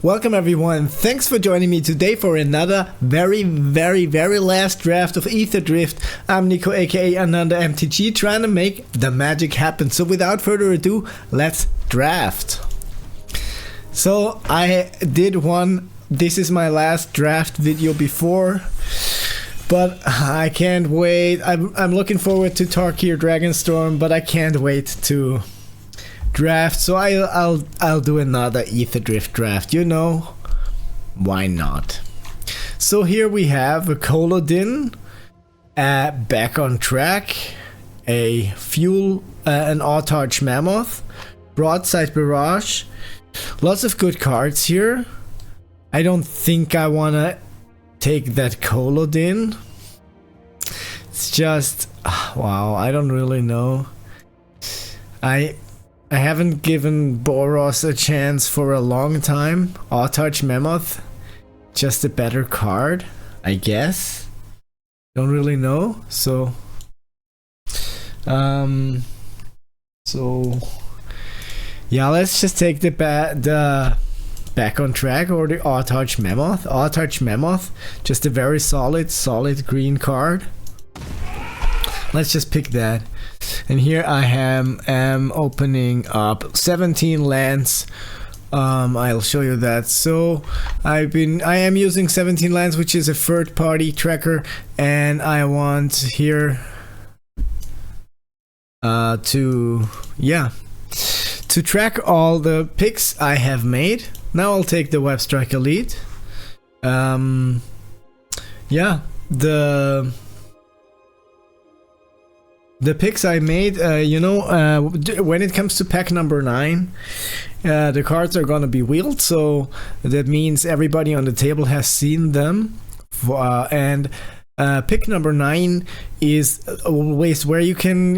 Welcome everyone, thanks for joining me today for another very last draft of Aetherdrift. I'm Nico aka Another MTG, trying to make the magic happen. So without further ado, let's draft. So I did one, this is my last draft video before, but I can't wait. I'm looking forward to Tarkir Dragonstorm, but I can't wait to draft, so I'll do another Aetherdrift draft, you know, why not? So here we have a Colodin, back on track, a Fuel, an Autarch Mammoth, Broadside Barrage, lots of good cards here. I don't think I wanna take that Colodin. It's just, wow, I don't really know. I haven't given Boros a chance for a long time. Autarch Mammoth, just a better card, I guess. Don't really know. So yeah, let's just take the back on track or the Autarch Mammoth. Autarch Mammoth, just a very solid green card. Let's just pick that. And here I am opening up 17 lands. I'll show you that. So I am using 17 lands, which is a third-party tracker, and I want here to track all the picks I have made. Now I'll take the Webstrike Elite. Yeah, the picks I made, when it comes to pack number 9, the cards are gonna be wheeled, so that means everybody on the table has seen them. And pick number 9 is always where you can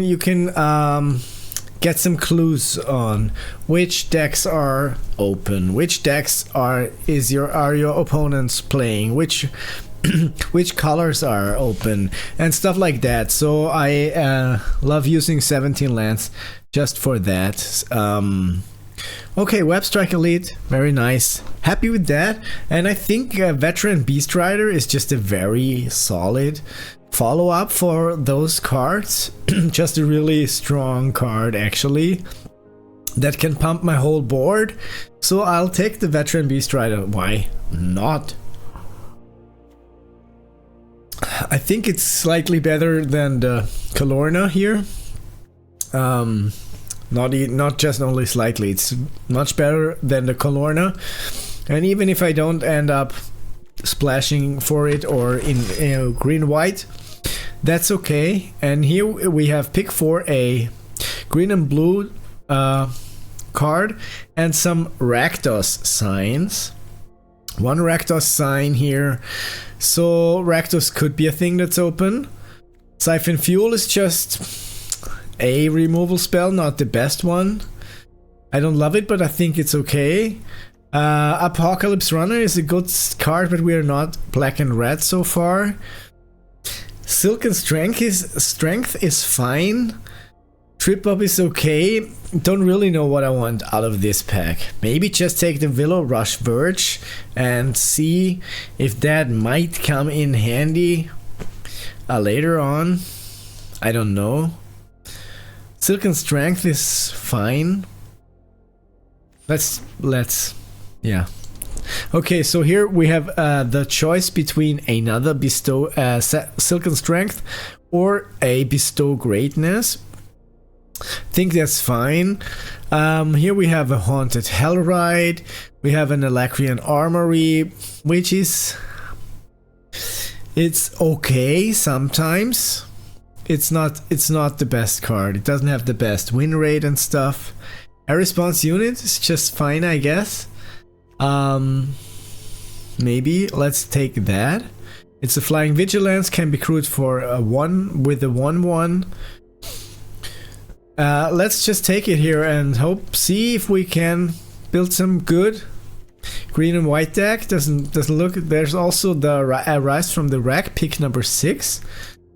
get some clues on which decks are open, which decks are your opponents playing, which colors are open and stuff like that. So I love using 17 lands just for that. Okay, Webstrike Elite, very nice, happy with that. And I think Veteran Beast Rider is just a very solid follow-up for those cards. Just a really strong card actually that can pump my whole board, so I'll take the Veteran Beast Rider. Why not? I think it's slightly better than the Kalorna here. Not just only slightly, it's much better than the Kalorna. And even if I don't end up splashing for it or in green-white, that's okay. And here we have pick for a green and blue card and some Rakdos signs. One Rakdos sign here. So Rakdos could be a thing that's open. Siphon Fuel is just a removal spell, not the best one. I don't love it, but I think it's okay. Apocalypse Runner is a good card, but we are not black and red so far. Silken Strength is fine. Trip Up is okay. Don't really know what I want out of this pack. Maybe just take the Willow Rush Verge and see if that might come in handy later on. I don't know. Silken Strength is fine. Let's yeah. Okay, so here we have the choice between another Bestow Silken Strength or a Bestow Greatness. Think that's fine. Here we have a Haunted Hellride. We have an Elacrian Armory, which is, it's okay sometimes. It's not the best card. It doesn't have the best win rate and stuff. A Response Unit is just fine, I guess. Maybe let's take that. It's a Flying Vigilance, can be crewed for a 1 with a 1/1. Let's just take it here and see if we can build some good green and white deck. Doesn't look. There's also the Rise from the Wreck, pick number 6,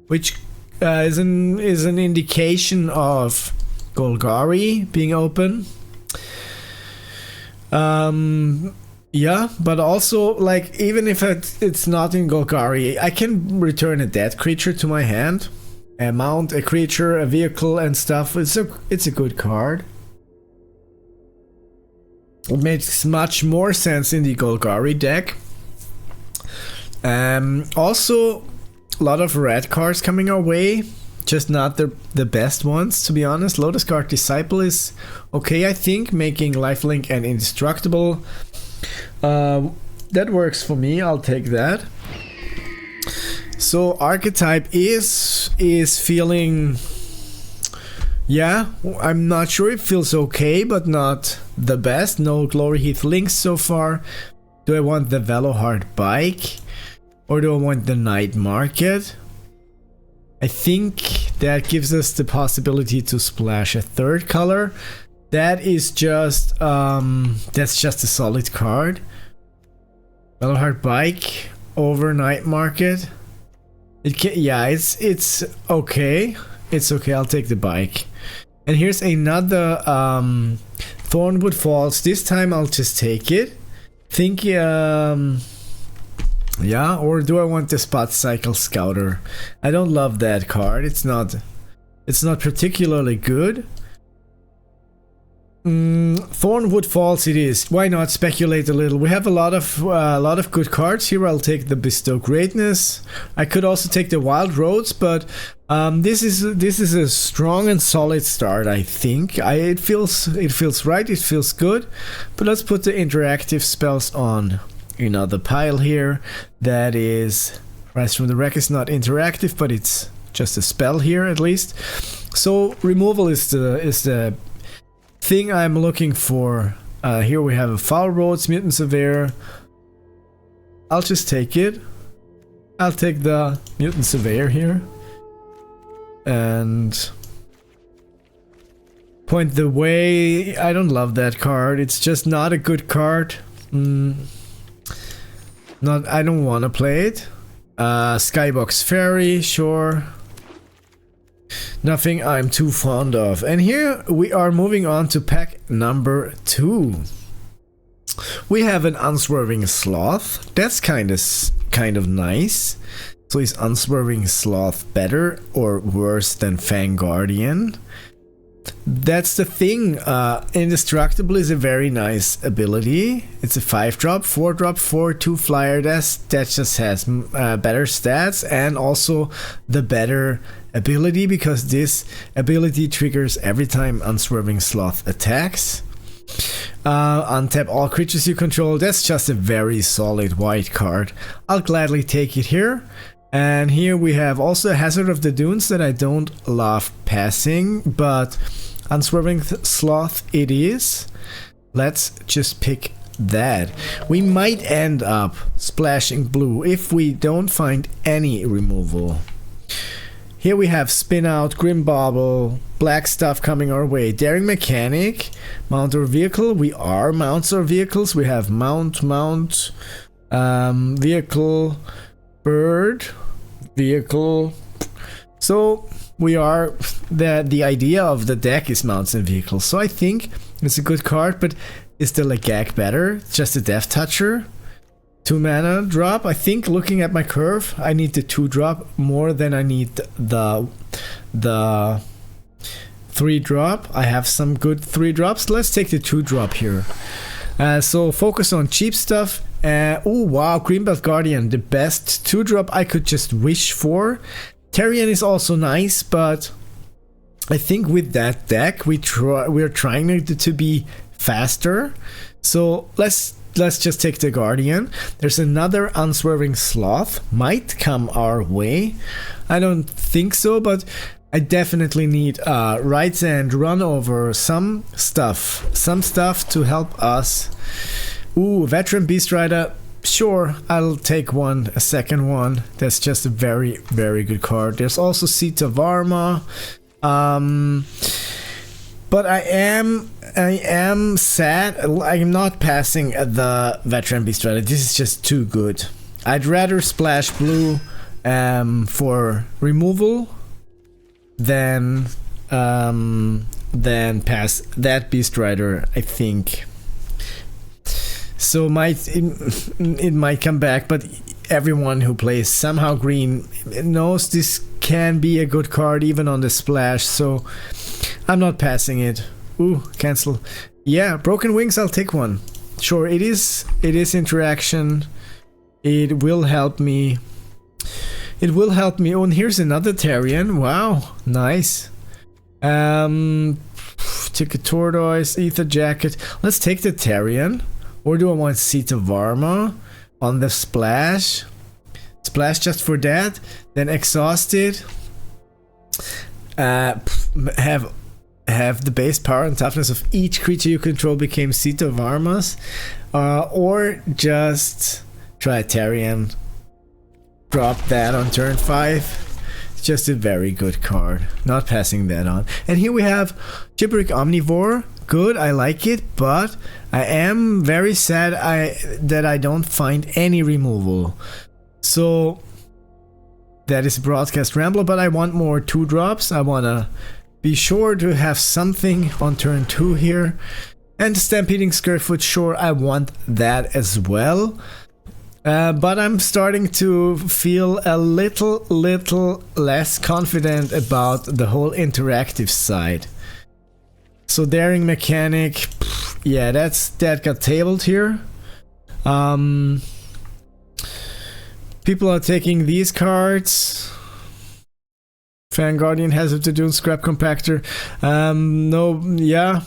which is an indication of Golgari being open. Yeah, but also, like, even if it's not in Golgari, I can return a dead creature to my hand, mount a creature, a vehicle, and stuff. It's a good card. It makes much more sense in the Golgari deck. Also, a lot of red cards coming our way, just not the best ones, to be honest. Lotus Guard Disciple is okay, I think, making lifelink and indestructible. That works for me, I'll take that. So archetype is feeling, yeah, I'm not sure, it feels okay, but not the best. No Glory Heath links so far. Do I want the Velohard Bike? Or do I want the Night Market? I think that gives us the possibility to splash a third color. That is just, that's just a solid card. Velohard Bike over Night Market. Yeah, it's okay. It's okay, I'll take the bike. And here's another Thornwood Falls. This time I'll just take it. Think, yeah, or do I want the Spot Cycle Scouter? I don't love that card. It's not particularly good. Thornwood Falls it is. Why not speculate a little? We have a lot of good cards here. I'll take the Bestow Greatness. I could also take the Wild Roads, but this is a strong and solid start. I think it feels right. It feels good. But let's put the interactive spells on another pile here. That is Rise from the Wreck is not interactive, but it's just a spell here at least. So removal is the thing I'm looking for. Here we have a Foul Roads, Mutant Surveyor. I'll just take it. I'll take the Mutant Surveyor here. And Point the Way. I don't love that card. It's just not a good card. I don't want to play it. Skybox Fairy, sure. Nothing I'm too fond of. And here we are moving on to pack number 2. We have an Unswerving Sloth. That's kind of nice. So is Unswerving Sloth better or worse than Fang Guardian? That's the thing. Indestructible is a very nice ability. It's a 5-drop, 4-drop, 4/2 flyer. That just has better stats and also the better ability, because this ability triggers every time Unswerving Sloth attacks. Untap all creatures you control. That's just a very solid white card. I'll gladly take it here. And here we have also Hazard of the Dunes that I don't love passing, but Unswerving Sloth it is. Let's just pick that. We might end up splashing blue if we don't find any removal. Here we have Spin Out, Grim Bauble, black stuff coming our way. Daring Mechanic, Mount or Vehicle. We are mounts or vehicles. We have Mount, Vehicle, Bird, Vehicle. So we are, the idea of the deck is mounts and vehicles. So I think it's a good card, but is the Lagak better? Just a Death Toucher? 2 mana drop. I think looking at my curve, I need the 2-drop more than I need the 3-drop. I have some good 3-drops. Let's take the 2-drop here. So focus on cheap stuff. Oh wow, Greenbelt Guardian, the best 2-drop I could just wish for. Terrian is also nice, but I think with that deck we're trying to be faster. So let's just take the Guardian. There's another Unswerving Sloth, might come our way. I don't think so, but I definitely need Rights and run over some stuff to help us. Ooh, Veteran Beast Rider. Sure, I'll take one, a second one. That's just a very, very good card. There's also Seat of Arma. But I am sad. I'm not passing the Veteran Beast Rider. This is just too good. I'd rather splash blue for removal than pass that Beast Rider, I think. So it might come back, but everyone who plays somehow green knows this can be a good card even on the splash, so I'm not passing it. Ooh, cancel. Yeah, Broken Wings, I'll take one. Sure, it is interaction. It will help me. It will help me. Oh, and here's another Tarion. Wow, nice. Take a Tortoise, Ether Jacket. Let's take the Tarion. Or do I want Seat of Varma on the splash? Splash just for that. Then Exhausted. Have the base power and toughness of each creature you control became Seat of Varmas. Or just try Tarion. Drop that on turn 5. Just a very good card. Not passing that on. And here we have Gibberic Omnivore. Good, I like it, but I am very sad that I don't find any removal. So that is Broadcast Rambler, but I want more 2-drops. I want to be sure to have something on turn 2 here. And Stampeding Skirtfoot, sure, I want that as well. But I'm starting to feel a little less confident about the whole interactive side. So Daring Mechanic, yeah, that got tabled here. People are taking these cards. Fan Guardian, Hazard to Dune, Scrap Compactor. No, yeah.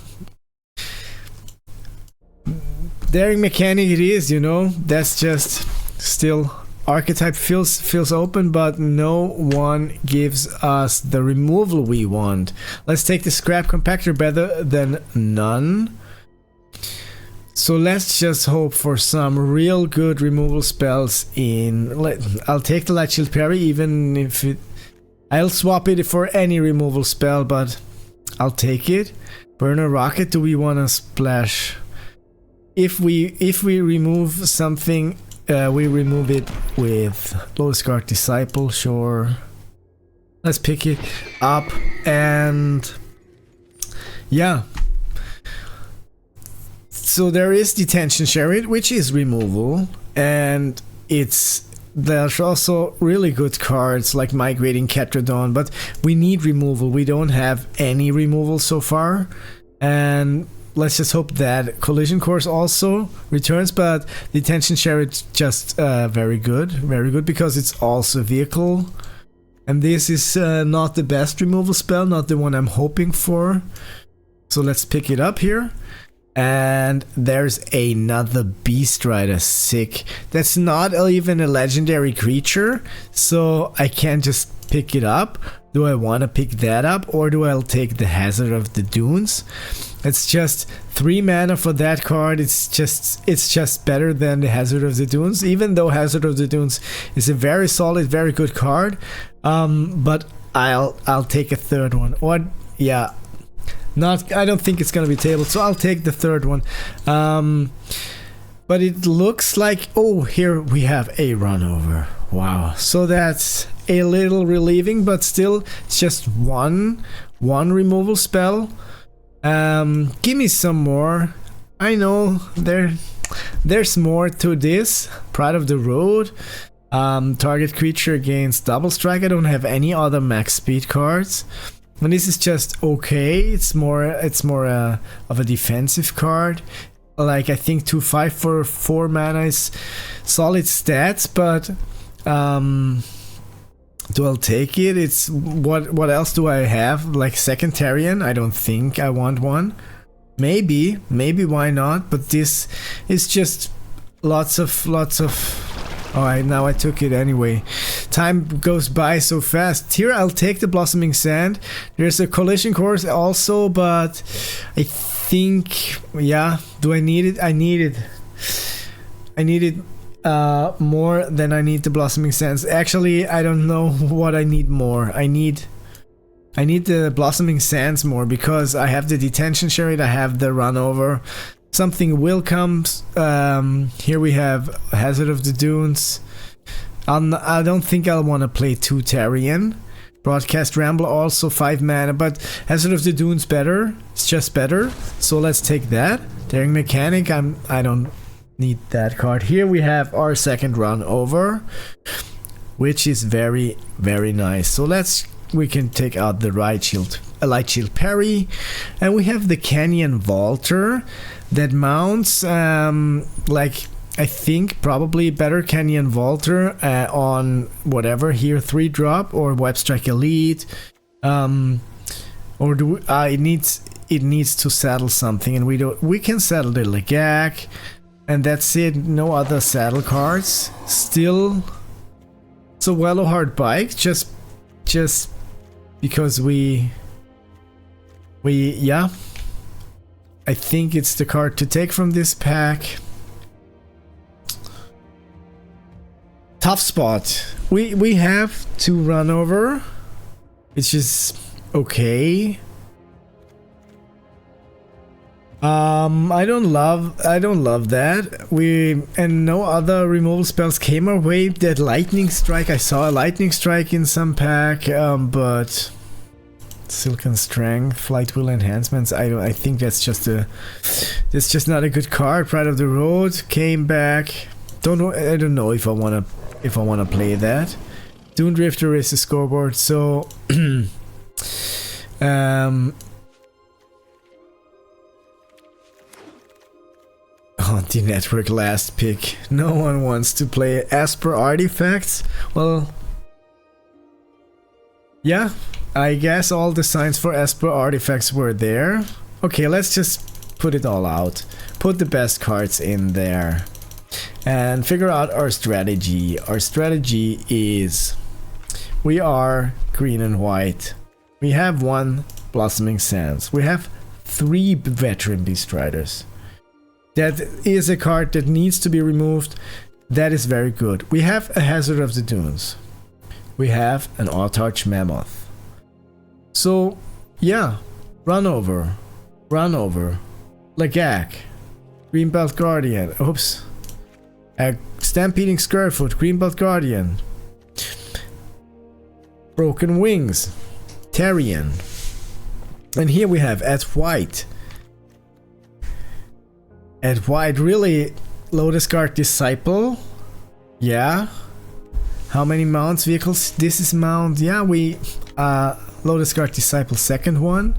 Daring Mechanic it is, you know. That's just still archetype feels open, but no one gives us the removal we want. Let's take the Scrap Compactor, better than none. So let's just hope for some real good removal spells in. I'll take the Light Shield Parry, even if I'll swap it for any removal spell, but I'll take it. Burner Rocket, do we want to splash? If we remove something, we remove it with Lotus Guard Disciple, sure. Let's pick it up, and yeah. So there is Detention Chariot, which is removal, and there's also really good cards like Migrating Catrodon, but we need removal. We don't have any removal so far, and let's just hope that Collision Course also returns, but Detention Chariot just very good because it's also a vehicle, and this is not the best removal spell, not the one I'm hoping for. So let's pick it up here. And there's another Beast Rider, sick. That's not even a legendary creature, so I can't just pick it up. Do I want to pick that up, or do I take the Hazard of the Dunes? It's just 3 mana for that card. It's just better than the Hazard of the Dunes, even though Hazard of the Dunes is a very solid, very good card. But I'll take a third one. Or yeah. I don't think it's gonna be tabled, so I'll take the third one. But it looks like, oh, here we have a Runover. Wow, so that's a little relieving, but still, it's just one removal spell. Give me some more. I know there's more to this. Pride of the Road. Target creature against double strike. I don't have any other max speed cards. And this is just okay. It's more of a defensive card. Like, I think 2/5 for 4 mana is solid stats, but do I take it? It's what else do I have? Like second Tarion? I don't think I want one. Maybe why not? But this is just lots of. Alright, now I took it anyway. Time goes by so fast. Here I'll take the Blossoming Sand. There's a Collision Course also, but I think, yeah, do I need it? I need it more than I need the Blossoming Sands. Actually, I don't know what I need more. I need the Blossoming Sands more because I have the Detention Chariot, I have the Runover. Something will come. Here we have Hazard of the Dunes. I don't think I'll want to play 2 Tarion. Broadcast Rambler also 5 mana, but Hazard of the Dunes better. It's just better. So let's take that. Daring Mechanic. I don't Need that card. Here we have our second run over, which is very, very nice. So we can take out the light shield parry, and we have the Canyon Vaulter that mounts like I think probably better Canyon Vaulter on whatever here 3-drop or Web Strike Elite, or do it needs to saddle something, and we can saddle the Legak. And that's it, no other saddle cards. Still, so Velohard Bike, just because yeah, I think it's the card to take from this pack. Tough spot. We have to run over, which is okay. I don't love that. And no other removal spells came our way. That Lightning Strike, I saw a Lightning Strike in some pack, but Silken Strength, Flight Wheel Enhancements, I think that's just not a good card. Pride of the Road came back. I don't know if I wanna play that. Dune Drifter is a scoreboard, so Anti-network last pick. No one wants to play Esper Artifacts. Well, yeah, I guess all the signs for Esper Artifacts were there. Okay, let's just put it all out. Put the best cards in there and figure out our strategy. Our strategy is we are green and white. We have 1 Blossoming Sands. We have 3 Veteran Beast Riders. That is a card that needs to be removed. That is very good. We have a Hazard of the Dunes. We have an Autarch Mammoth. So, yeah. Run over. Legak. Greenbelt Guardian. Oops. Stampeding Skirfoot. Greenbelt Guardian. Broken Wings. Tarion. And here we have at white. At white, really, Lotus Guard Disciple. Yeah. How many mounts vehicles? This is mount. Yeah, we Lotus Guard Disciple second one.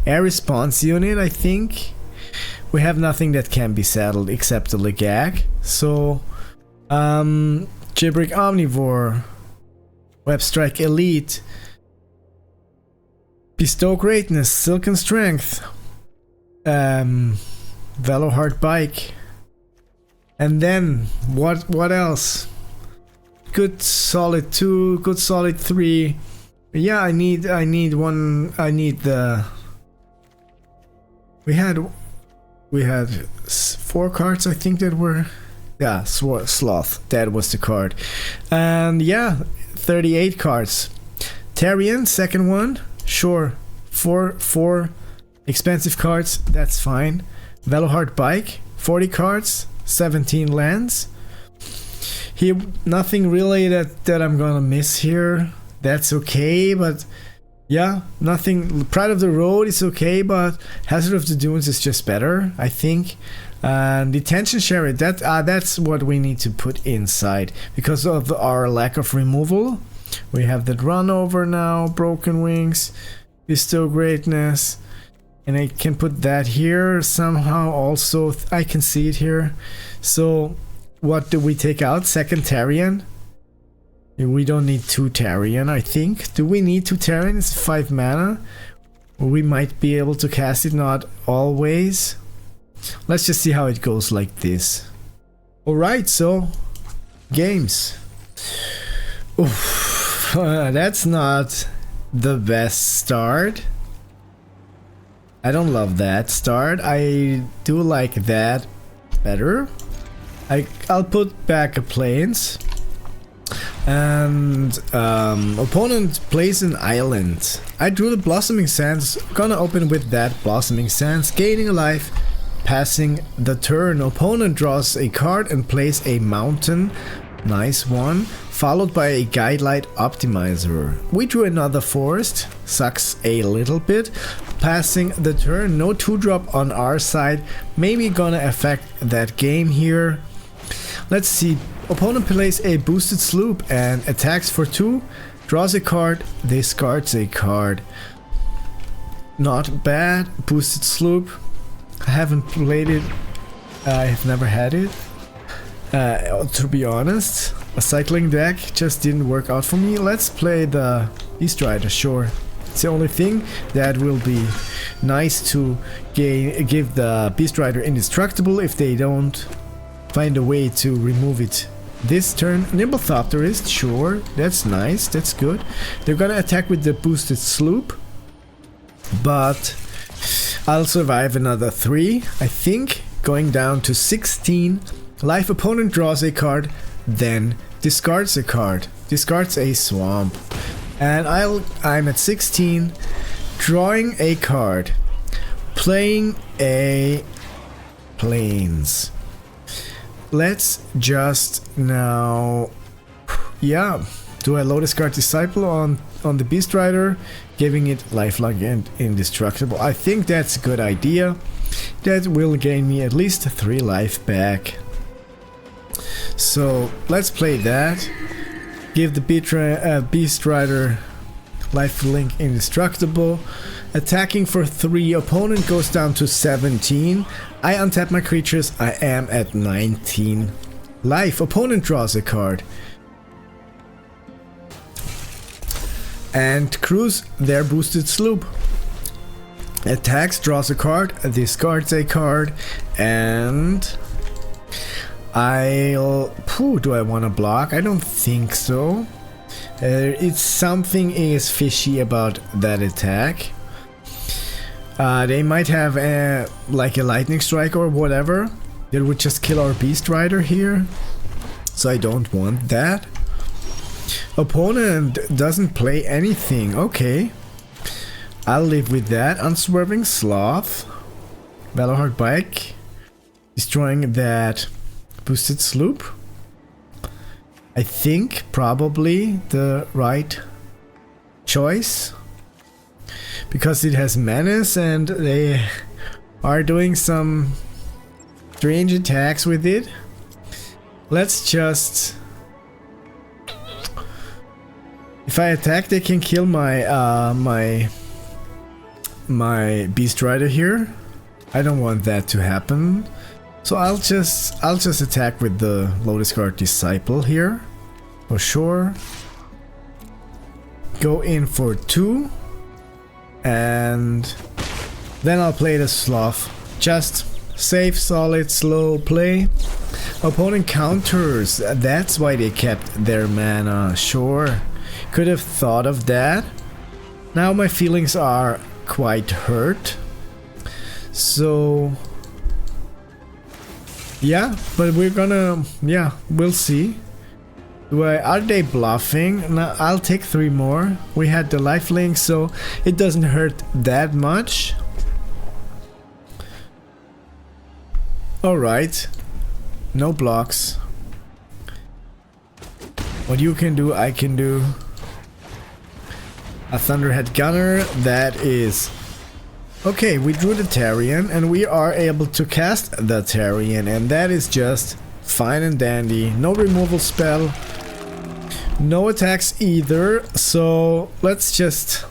Air Response Unit, I think. We have nothing that can be saddled except the Legak. So Gibrick Omnivore. Web Strike Elite. Bestow Greatness, Silken Strength. Velohard Bike, and then what else? Good solid 2, good solid 3. Yeah, I need one. I need the. We had 4 cards, I think, that were, yeah, Sloth. That was the card, and yeah, 38 cards. Tarion, second one, sure. Four expensive cards. That's fine. Velohard Bike, 40 cards, 17 lands. Here, nothing really that I'm gonna miss here. That's okay, but yeah, nothing. Pride of the Road is okay, but Hazard of the Dunes is just better, I think. And Detention Chariot, that's what we need to put inside because of our lack of removal. We have that Run Over now, Broken Wings, Bestow Greatness. And I can put that here somehow also. I can see it here. So what do we take out? Second Tarion. We don't need 2 Tarion, I think. Do we need 2 Tarion? It's 5 mana. We might be able to cast it, not always. Let's just see how it goes like this. Alright, so games. Oof, that's not the best start. I don't love that start. I do like that better. I'll put back a Plains. And opponent plays an island. I drew the Blossoming Sands. Gonna open with that Blossoming Sands. Gaining a life. Passing the turn. Opponent draws a card and plays a mountain. Nice one. Followed by a Guidelight Optimizer. We drew another forest. Sucks a little bit. Passing the turn. No 2-drop on our side. Maybe gonna affect that game here. Let's see. Opponent plays a boosted sloop and attacks for 2. Draws a card. Discards a card. Not bad. Boosted sloop. I haven't played it. I have never had it. To be honest, a cycling deck just didn't work out for me. Let's play the Beast Rider, sure. It's the only thing that will be nice to give the Beast Rider indestructible if they don't find a way to remove it this turn. Nimblethopterist, sure, that's nice, that's good. They're gonna attack with the boosted sloop, but I'll survive another 3, I think, going down to 16. Life. Opponent draws a card, then discards a card. Discards a swamp. And I'm at 16, drawing a card. Playing a plains. Let's just now... Yeah, do I low discard Disciple on the Beast Rider, giving it lifelong and indestructible? I think that's a good idea. That will gain me at least 3 life back. So let's play that. Give the Beast Rider lifelink indestructible. Attacking for 3. Opponent goes down to 17. I untap my creatures. I am at 19 life. Opponent draws a card. And crews their boosted sloop. Attacks, draws a card, discards a card, and do I want to block? I don't think so. It's something is fishy about that attack. They might have like a lightning strike or whatever that would just kill our Beast Rider here. So I don't want that. Opponent doesn't play anything. Okay. I'll live with that. Unswerving Sloth. Valorhard Bike. Destroying that boosted sloop. I think probably the right choice. Because it has menace and they are doing some strange attacks with it. Let's just... If I attack, they can kill my my Beast Rider here. I don't want that to happen. So I'll just attack with the low discard Disciple here. For sure. Go in for 2. And then I'll play the Sloth. Just safe, solid, slow play. Opponent counters. That's why they kept their mana. Sure. Could have thought of that. Now my feelings are quite hurt. So yeah, but we're gonna, yeah, we'll see. Are they bluffing? No, I'll take 3 more. We had the lifelink, so it doesn't hurt that much. Alright. No blocks. What you can do, I can do. A Thunderhead Gunner, that is... Okay, we drew the Tarian, and we are able to cast the Tarian, and that is just fine and dandy. No removal spell. No attacks either, so let's just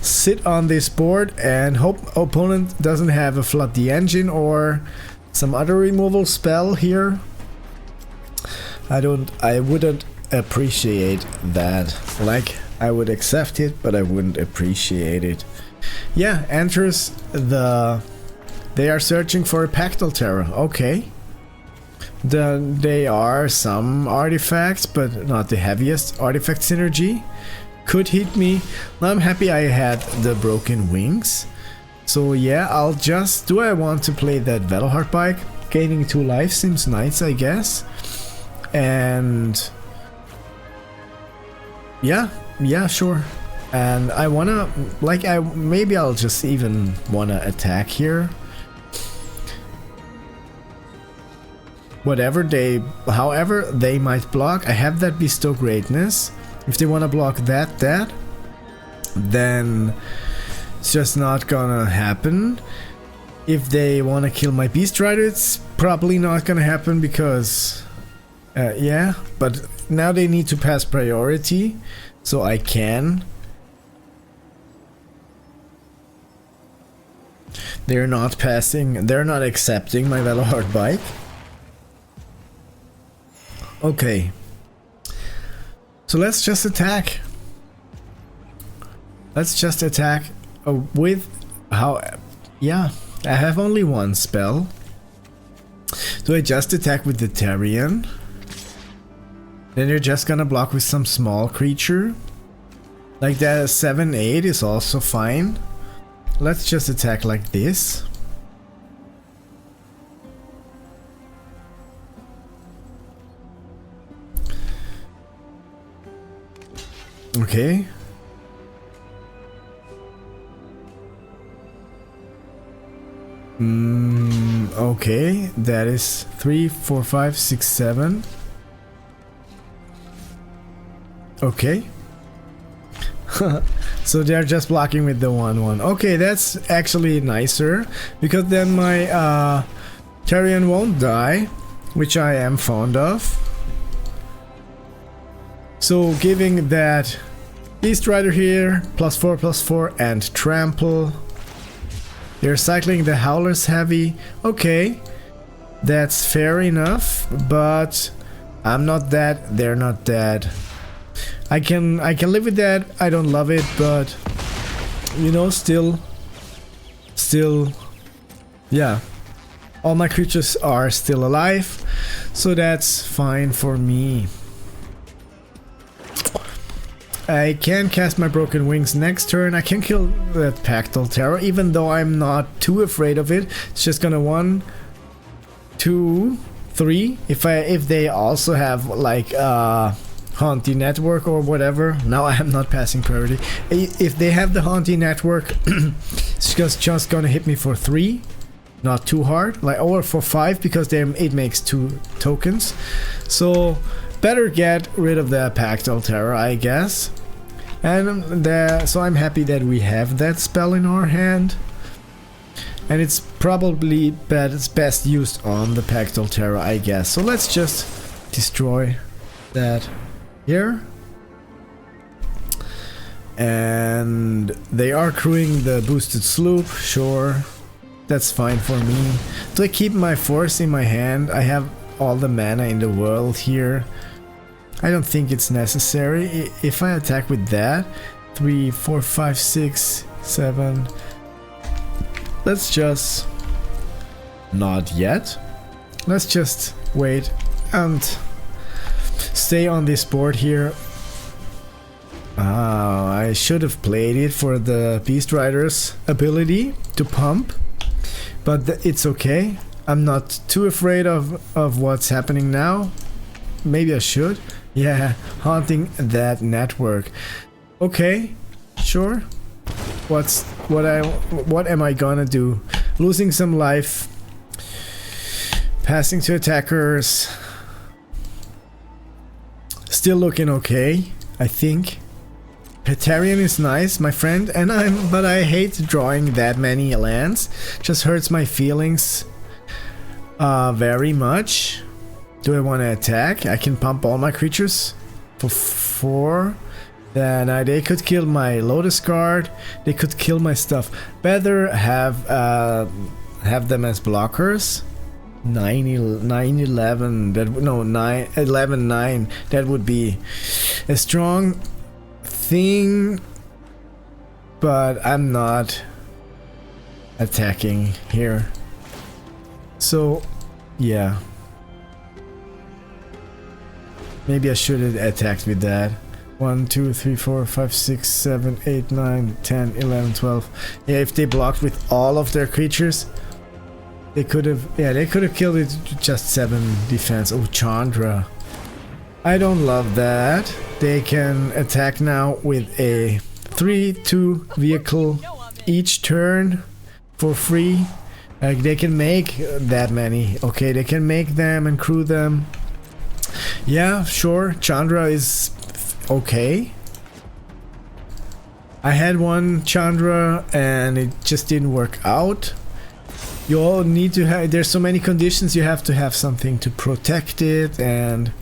sit on this board and hope opponent doesn't have a Flood the Engine or some other removal spell here. I wouldn't appreciate that. Like, I would accept it, but I wouldn't appreciate it. Yeah, enters the... They are searching for a Pactal Terror. Okay. They are some artifacts, but not the heaviest artifact synergy. Could hit me. I'm happy I had the Broken Wings. So yeah, I'll just... Do I want to play that Valorhard Bike? Gaining 2 life seems nice, I guess. And... Yeah, sure. And I wanna... Like, maybe I'll just even wanna attack here. whatever they, however they might block. I have that bestow greatness. If they want to block that, then it's just not gonna happen. If they want to kill my Beast Rider, it's probably not gonna happen because yeah, but now they need to pass priority, so I can. They're not passing, they're not accepting my Velohard bike. Okay, so let's just attack. Let's just attack with how, yeah, I have only one spell. So I just attack with the Therian. Then you're just gonna block with some small creature. Like that 7-8 is also fine. Let's just attack like this. Okay. Okay, that is 3, 4, 5, 6, 7. Okay. So they're just blocking with the 1/1. Okay, that's actually nicer, because then my Therian won't die, which I am fond of. So giving that Beast Rider here, +4/+4 and trample. They're cycling the Howlers heavy. Okay, that's fair enough, but I'm not that, they're not that. I can live with that. I don't love it, but you know, still, yeah. All my creatures are still alive, so that's fine for me. I can cast my Broken Wings next turn. I can kill that Pactal Terror, even though I'm not too afraid of it. It's just gonna 1, 2, 3. If they also have like Haunty Network or whatever. Now I am not passing priority. If they have the Haunty Network, it's just gonna hit me for 3, not too hard, like, or for 5, because it makes 2 tokens. So better get rid of the Pactal Terror, I guess. And so I'm happy that we have that spell in our hand. And it's probably best used on the Pactal Terror, I guess. So let's just destroy that here. And they are crewing the boosted sloop, sure. That's fine for me. Do I keep my force in my hand? I have all the mana in the world here. I don't think it's necessary. If I attack with that, 3, 4, 5, 6, 7. Let's just... Not yet. Let's just wait and stay on this board here. I should have played it for the Beast Rider's ability to pump. But it's okay. I'm not too afraid of what's happening now. Maybe I should. Yeah, haunting that network. Okay, sure. What am I gonna do? Losing some life. Passing to attackers. Still looking okay, I think. Therian is nice, my friend, but I hate drawing that many lands. Just hurts my feelings very much. Do I want to attack? I can pump all my creatures for 4. Then they could kill my Lotus Guard. They could kill my stuff. Better have them as blockers. 9/11. That no 11/9. That would be a strong thing, but I'm not attacking here. So yeah. Maybe I should have attacked with that. 1, 2, 3, 4, 5, 6, 7, 8, 9, 10, 11, 12. Yeah, if they blocked with all of their creatures, they could have, yeah, they could have killed it with just 7 defense. Oh, Chandra. I don't love that. They can attack now with a 3/2 vehicle each turn for free. Like they can make that many. Okay, they can make them and crew them. Yeah, sure. Chandra is okay. I had one Chandra and it just didn't work out. You all need to have, there's so many conditions, you have to have something to protect it and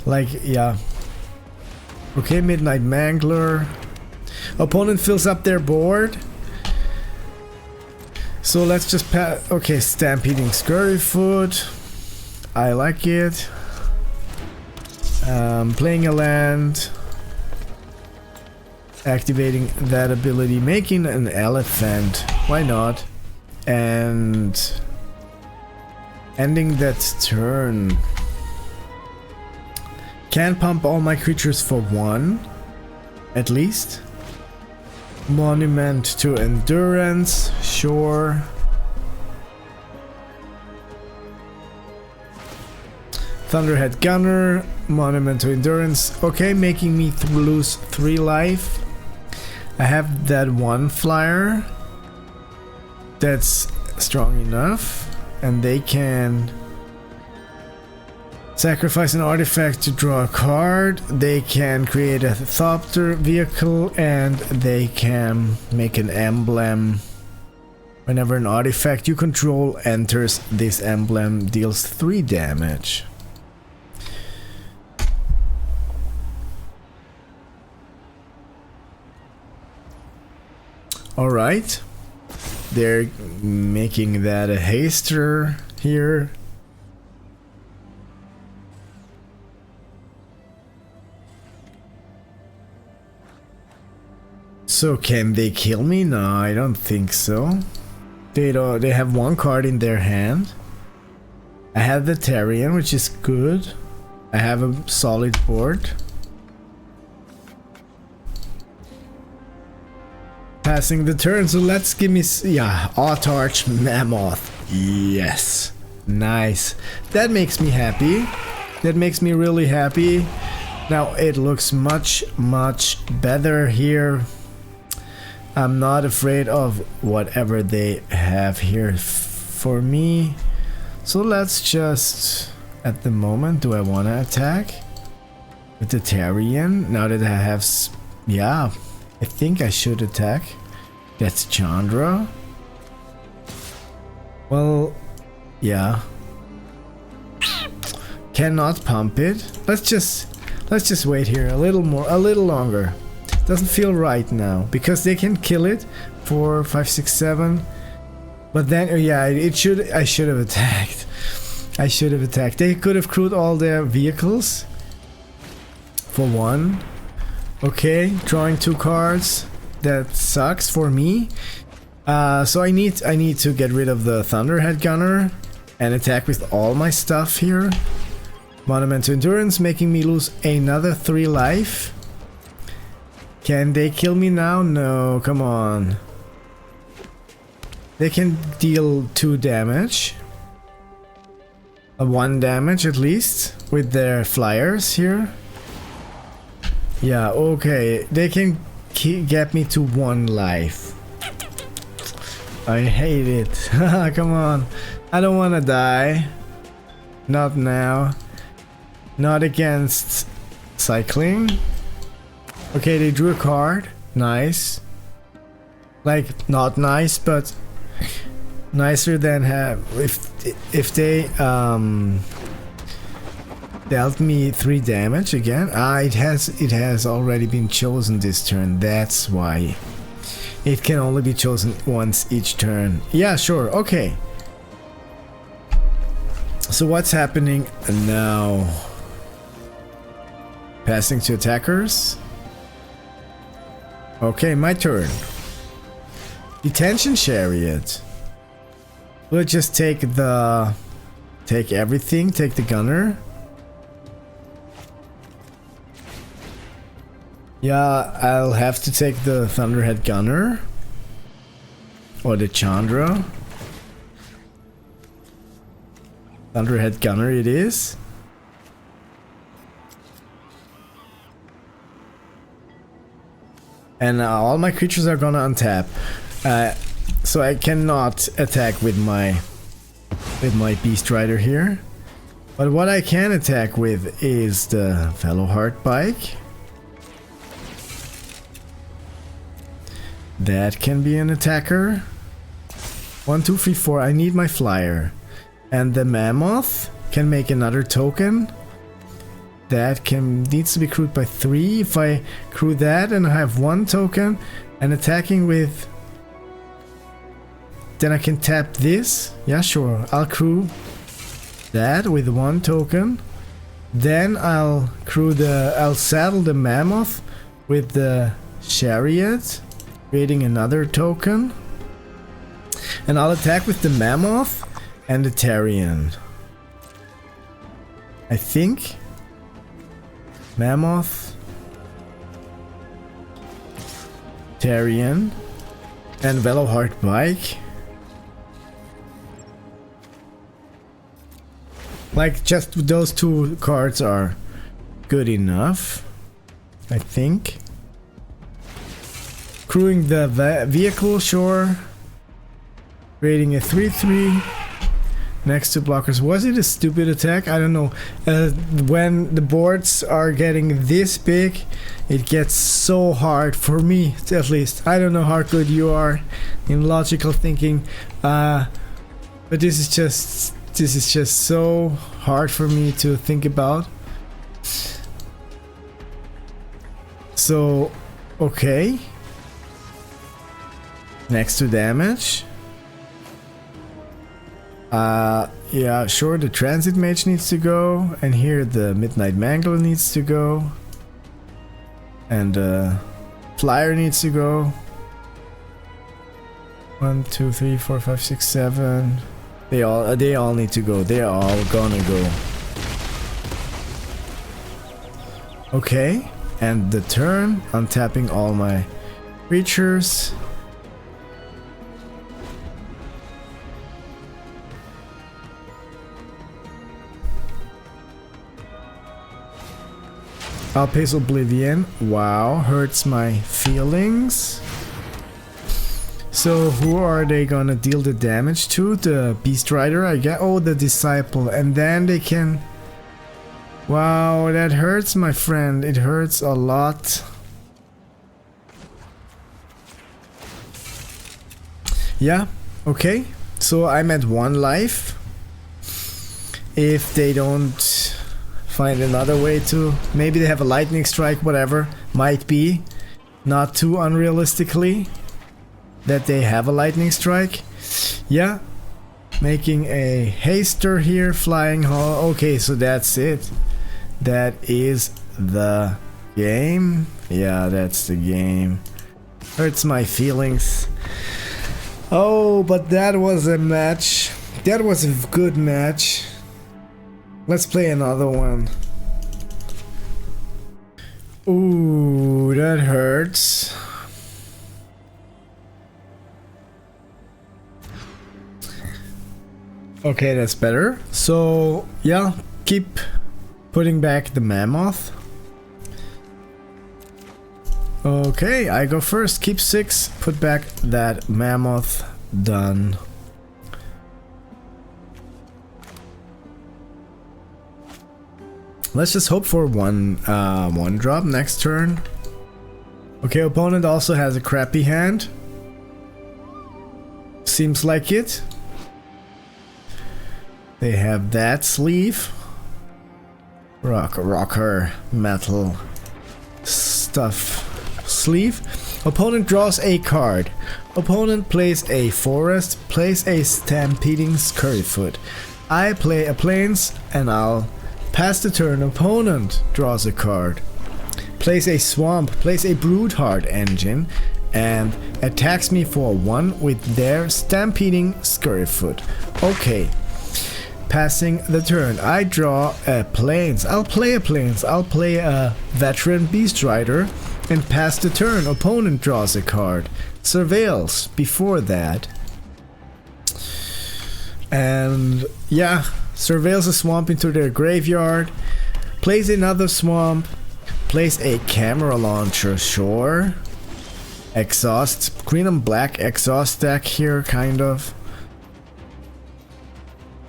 like, yeah. Okay, Midnight Mangler. Opponent fills up their board. So let's just okay, Stampeding Scurryfoot. I like it. Playing a land. Activating that ability, making an elephant. Why not? And ending that turn. Can pump all my creatures for 1 at least. Monument to Endurance, sure. Thunderhead Gunner, Monument to Endurance. Okay, making me lose 3 life. I have that 1 flyer. That's strong enough. And they can sacrifice an artifact to draw a card. They can create a Thopter vehicle and they can make an emblem. Whenever an artifact you control enters, this emblem deals 3 damage. Alright. They're making that a haster here. So can they kill me? No, I don't think so. They have 1 card in their hand. I have the Therian, which is good. I have a solid board. Passing the turn, so let's give me, yeah, Autarch Mammoth. Yes. Nice. That makes me happy. That makes me really happy. Now it looks much better here. I'm not afraid of whatever they have here for me. So let's just, at the moment, do I want to attack with the Therian? Now that I have, yeah, I think I should attack. That's Chandra. Well, yeah. Cannot pump it. Let's just wait here a little longer. Doesn't feel right now because they can kill it. 4, 5, 6, 7. But then, yeah, I should have attacked. I should have attacked. They could have crewed all their vehicles for 1. Okay, drawing 2 cards. That sucks for me. So I need to get rid of the Thunderhead Gunner and attack with all my stuff here. Monument to Endurance, making me lose another 3 life. Can they kill me now? No, come on. They can deal 2 damage. 1 damage at least with their flyers here. Yeah, okay. They can get me to 1 life. I hate it. Come on. I don't want to die. Not now. Not against cycling. Okay, they drew a card. Nice. Like, not nice, but nicer than have if they dealt me 3 damage again. It has already been chosen this turn. That's why it can only be chosen once each turn. Yeah, sure. Okay. So what's happening now? Passing to attackers. Okay, my turn. Detention Chariot. We'll just take everything. Take the gunner. Yeah, I'll have to take the Thunderhead Gunner. Or the Chandra. Thunderhead Gunner it is. And all my creatures are gonna untap. So I cannot attack with my Beast Rider here. But what I can attack with is the Veloheart Bike. That can be an attacker. 1, 2, 3, 4. I need my flyer. And the Mammoth can make another token. That needs to be crewed by 3. If I crew that and I have 1 token and attacking with, then I can tap this. Yeah, sure. I'll crew that with 1 token. Then I'll saddle the Mammoth with the Chariot, creating another token. And I'll attack with the Mammoth and the Therian. I think. Mammoth, Therian, and Veloheart Bike. Like, just those 2 cards are good enough, I think. Crewing the vehicle, sure. Creating a 3/3 next to blockers. Was it a stupid attack? I don't know. When the boards are getting this big, it gets so hard for me, at least. I don't know how good you are in logical thinking, but this is just so hard for me to think about. So, okay. Next to damage. Yeah, sure, the Transit Mage needs to go, and here the Midnight Mangler needs to go, and Flyer needs to go. 1, 2, 3, 4, 5, 6, 7. They all need to go. They are all gonna go. Okay, and the turn, I'm tapping all my creatures. Alpace Oblivion. Wow, hurts my feelings. So who are they gonna deal the damage to? The Beast Rider, I guess. Oh, the Disciple. And then they can... Wow, that hurts, my friend. It hurts a lot. Yeah, okay. So I'm at 1 life. If they don't find another way to... Maybe they have a Lightning Strike, whatever. Might be. Not too unrealistically that they have a Lightning Strike. Yeah. Making a Haster here. Flying Hall. Okay, so that's it. That is the game. Yeah, that's the game. Hurts my feelings. Oh, but that was a match. That was a good match. Let's play another one. Ooh, that hurts. Okay, that's better. So, yeah, keep putting back the Mammoth. Okay, I go first. Keep 6. Put back that Mammoth. Done. Let's just hope for one drop next turn. Okay, opponent also has a crappy hand. Seems like it. They have that sleeve. Rocker metal stuff sleeve. Opponent draws a card. Opponent plays a forest, plays a stampeding scurryfoot. I play a plains and I'll pass the turn. Opponent draws a card, plays a swamp, plays a Broodheart Engine, and attacks me for 1 with their stampeding scurryfoot. Okay. Passing the turn, I draw a plains. I'll play a plains. I'll play a veteran Beast Rider and pass the turn. Opponent draws a card. Surveils before that. And yeah, surveils a swamp into their graveyard. Plays another swamp. Plays a camera launcher, sure. exhaust, green and black exhaust deck here, kind of.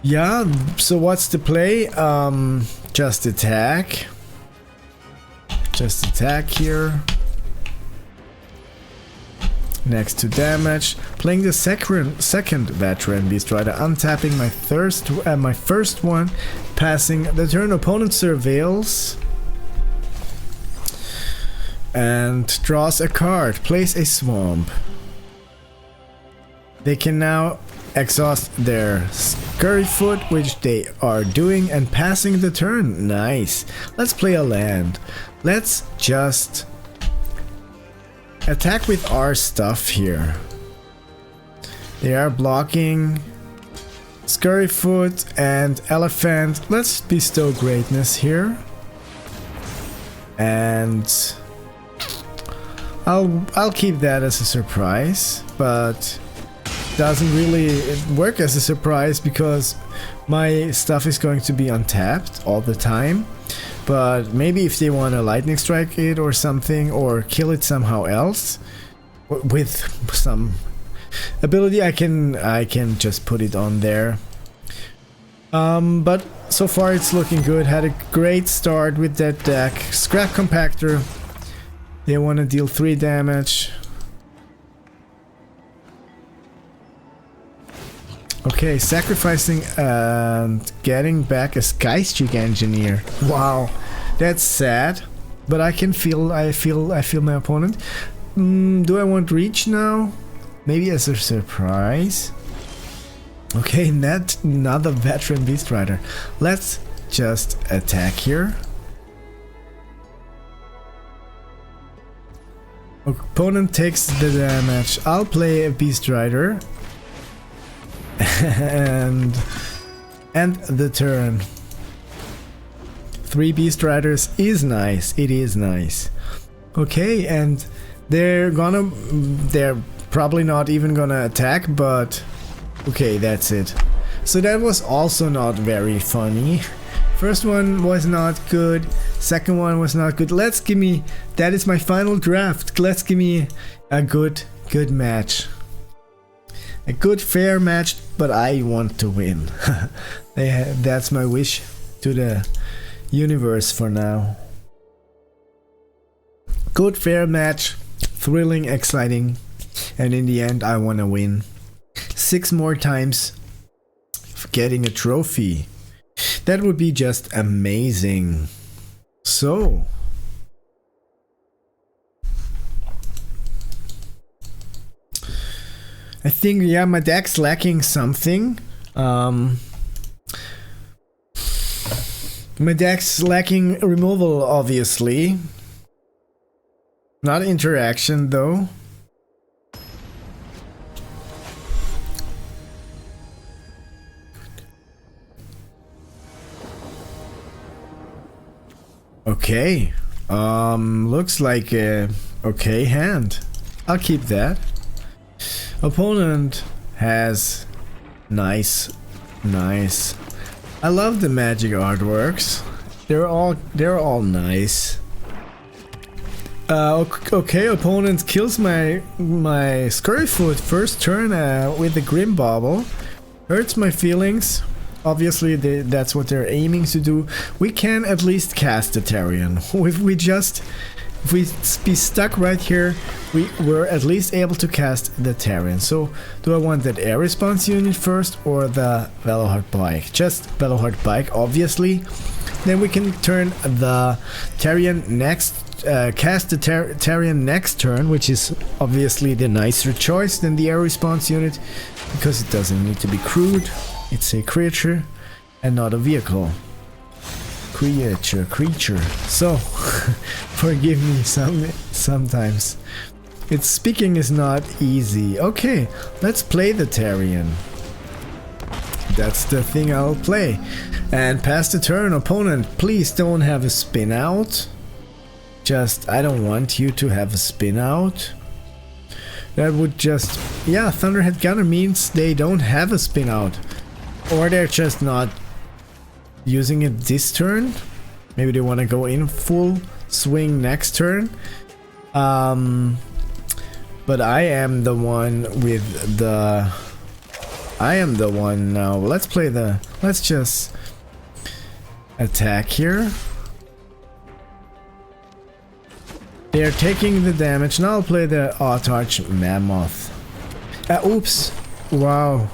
Yeah, so what's the play? Just attack. Just attack here. Next to damage. Playing the second veteran Beast Rider, untapping my first one, passing the turn. Opponent surveils and draws a card. Plays a swamp. They can now exhaust their Scurryfoot, which they are doing, and passing the turn. Nice. Let's play a land. Let's just attack with our stuff here. They are blocking Scurryfoot and Elephant. Let's bestow greatness here. And I'll keep that as a surprise, but doesn't really work as a surprise because my stuff is going to be untapped all the time. But maybe if they want to lightning strike it or something, or kill it somehow else with some ability, I can just put it on there. But so far it's looking good. Had a great start with that deck. Scrap Compactor. They want to deal 3 damage. Okay, sacrificing and getting back a Skystreak Engineer. Wow, that's sad, but I feel my opponent. Do I want reach now? Maybe as a surprise. Okay, another veteran Beast Rider. Let's just attack here. Opponent takes the damage. I'll play a Beast Rider. and the turn. 3 Beast Riders is nice. It is nice. Okay, and they're probably not even gonna attack, but okay, that's it. So that was also not very funny. First one was not good. Second one was not good. That is my final draft. Let's give me a good match. A good fair match, but I want to win. That's my wish to the universe for now. Good fair match, thrilling, exciting, and in the end I want to win. 6 more times getting a trophy. That would be just amazing. So I think, yeah, my deck's lacking something. My deck's lacking removal, obviously. Not interaction, though. Okay. Looks like a okay hand. I'll keep that. Opponent has nice. I love the magic artworks. They're all nice. Okay, opponent kills my Scurryfoot first turn with the Grim Bauble. Hurts my feelings. Obviously, that's what they're aiming to do. We can at least cast the Therian. If we be stuck right here, we were at least able to cast the Therian. So, do I want that air response unit first or the Veloheart Bike? Just Veloheart Bike, obviously. Then we can turn the Therian next, cast the Therian next turn, which is obviously the nicer choice than the air response unit, because it doesn't need to be crewed. It's a creature and not a vehicle. Creature. So, forgive me sometimes. Its speaking is not easy. Okay, let's play the Therian. That's the thing I'll play. And pass the turn, opponent. Please don't have a spin out. I don't want you to have a spin out. That would just... yeah, Thunderhead Gunner means they don't have a spin out. Or they're just not using it this turn. Maybe they want to go in full swing next turn. But But I am the one with the... I am the one now. Let's play the... Let's just attack here. They're taking the damage. Now I'll play the Aetherdrift Mammoth. Oops. Wow.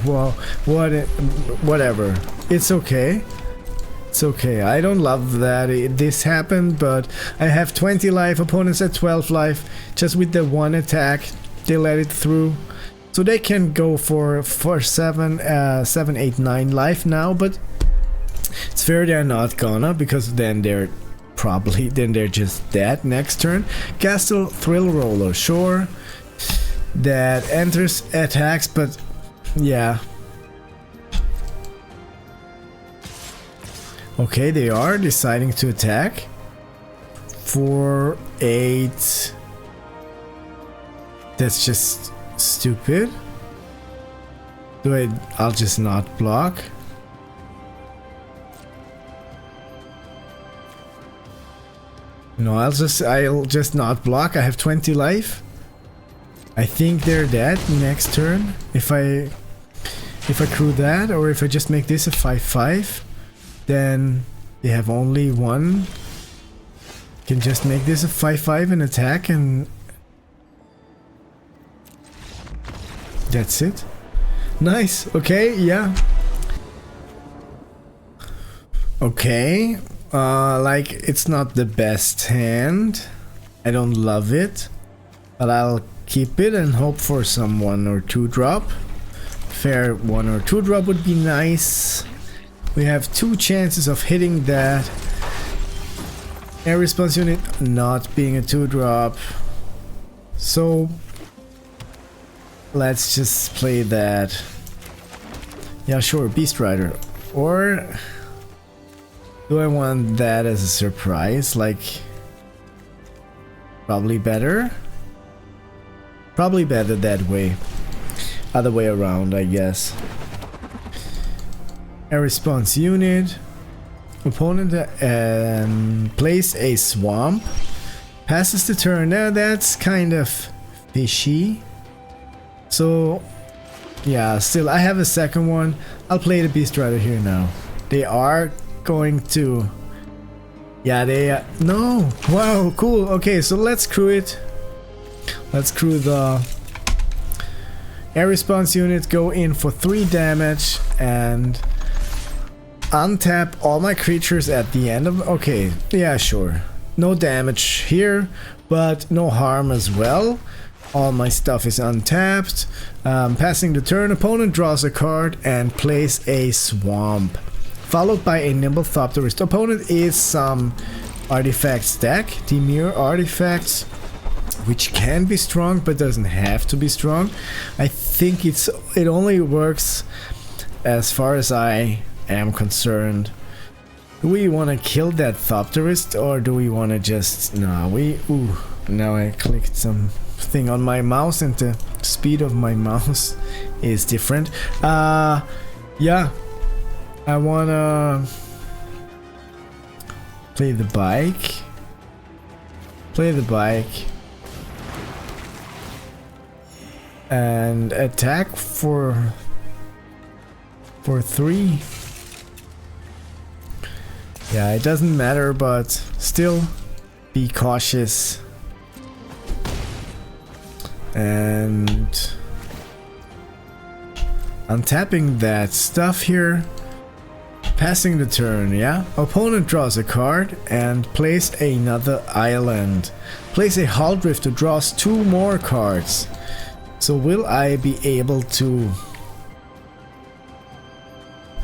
Wow. Whatever. It's okay. It's okay. I don't love that this happened, but I have 20 life. Opponents at 12 life. Just with the one attack, they let it through. So they can go for 7, 8, 9 life now, but it's fair they're not gonna, because then they're just dead next turn. Castle Thrill Roller, sure. That enters attacks, but yeah. Okay, they are deciding to attack. 4, 8. That's just stupid. I'll just not block. No, I'll just not block. I have 20 life. I think they're dead next turn. If I crew that, or if I just make this a 5/5, then they have only one. Can just make this a 5/5 and attack, and that's it. Nice. Okay, yeah. Okay. Like, it's not the best hand. I don't love it, but I'll keep it and hope for some 1 or 2 drop. Fair 1 or 2 drop would be nice. We have 2 chances of hitting that. Air response unit not being a 2 drop. So let's just play that. Yeah, sure, Beast Rider. Or do I want that as a surprise? Like, probably better. Probably better that way. Other way around, I guess. A response unit. Opponent plays a swamp. Passes the turn. Now that's kind of fishy. So, yeah, still, I have a second one. I'll play the Beast Rider here now. They are going to... Yeah, they... no! Wow, cool. Okay, so let's crew it. Let's crew the air response unit, go in for 3 damage, and untap all my creatures at the end of... Okay, yeah, sure. No damage here, but no harm as well. All my stuff is untapped. Passing the turn, opponent draws a card and plays a swamp, followed by a Nimble Thopterist. Opponent is some artifacts deck, Demure artifacts, which can be strong but doesn't have to be strong. I think it only works as far as I am concerned. Do we want to kill that Thopterist, or do we want to just... No, now I clicked something on my mouse and the speed of my mouse is different. Yeah, I wanna play the bike. And attack for 3. Yeah, it doesn't matter, but still be cautious. And untapping that stuff here. Passing the turn, yeah? Opponent draws a card and plays another island. Plays a Aetherdrift to draws 2 more cards. So will I be able to...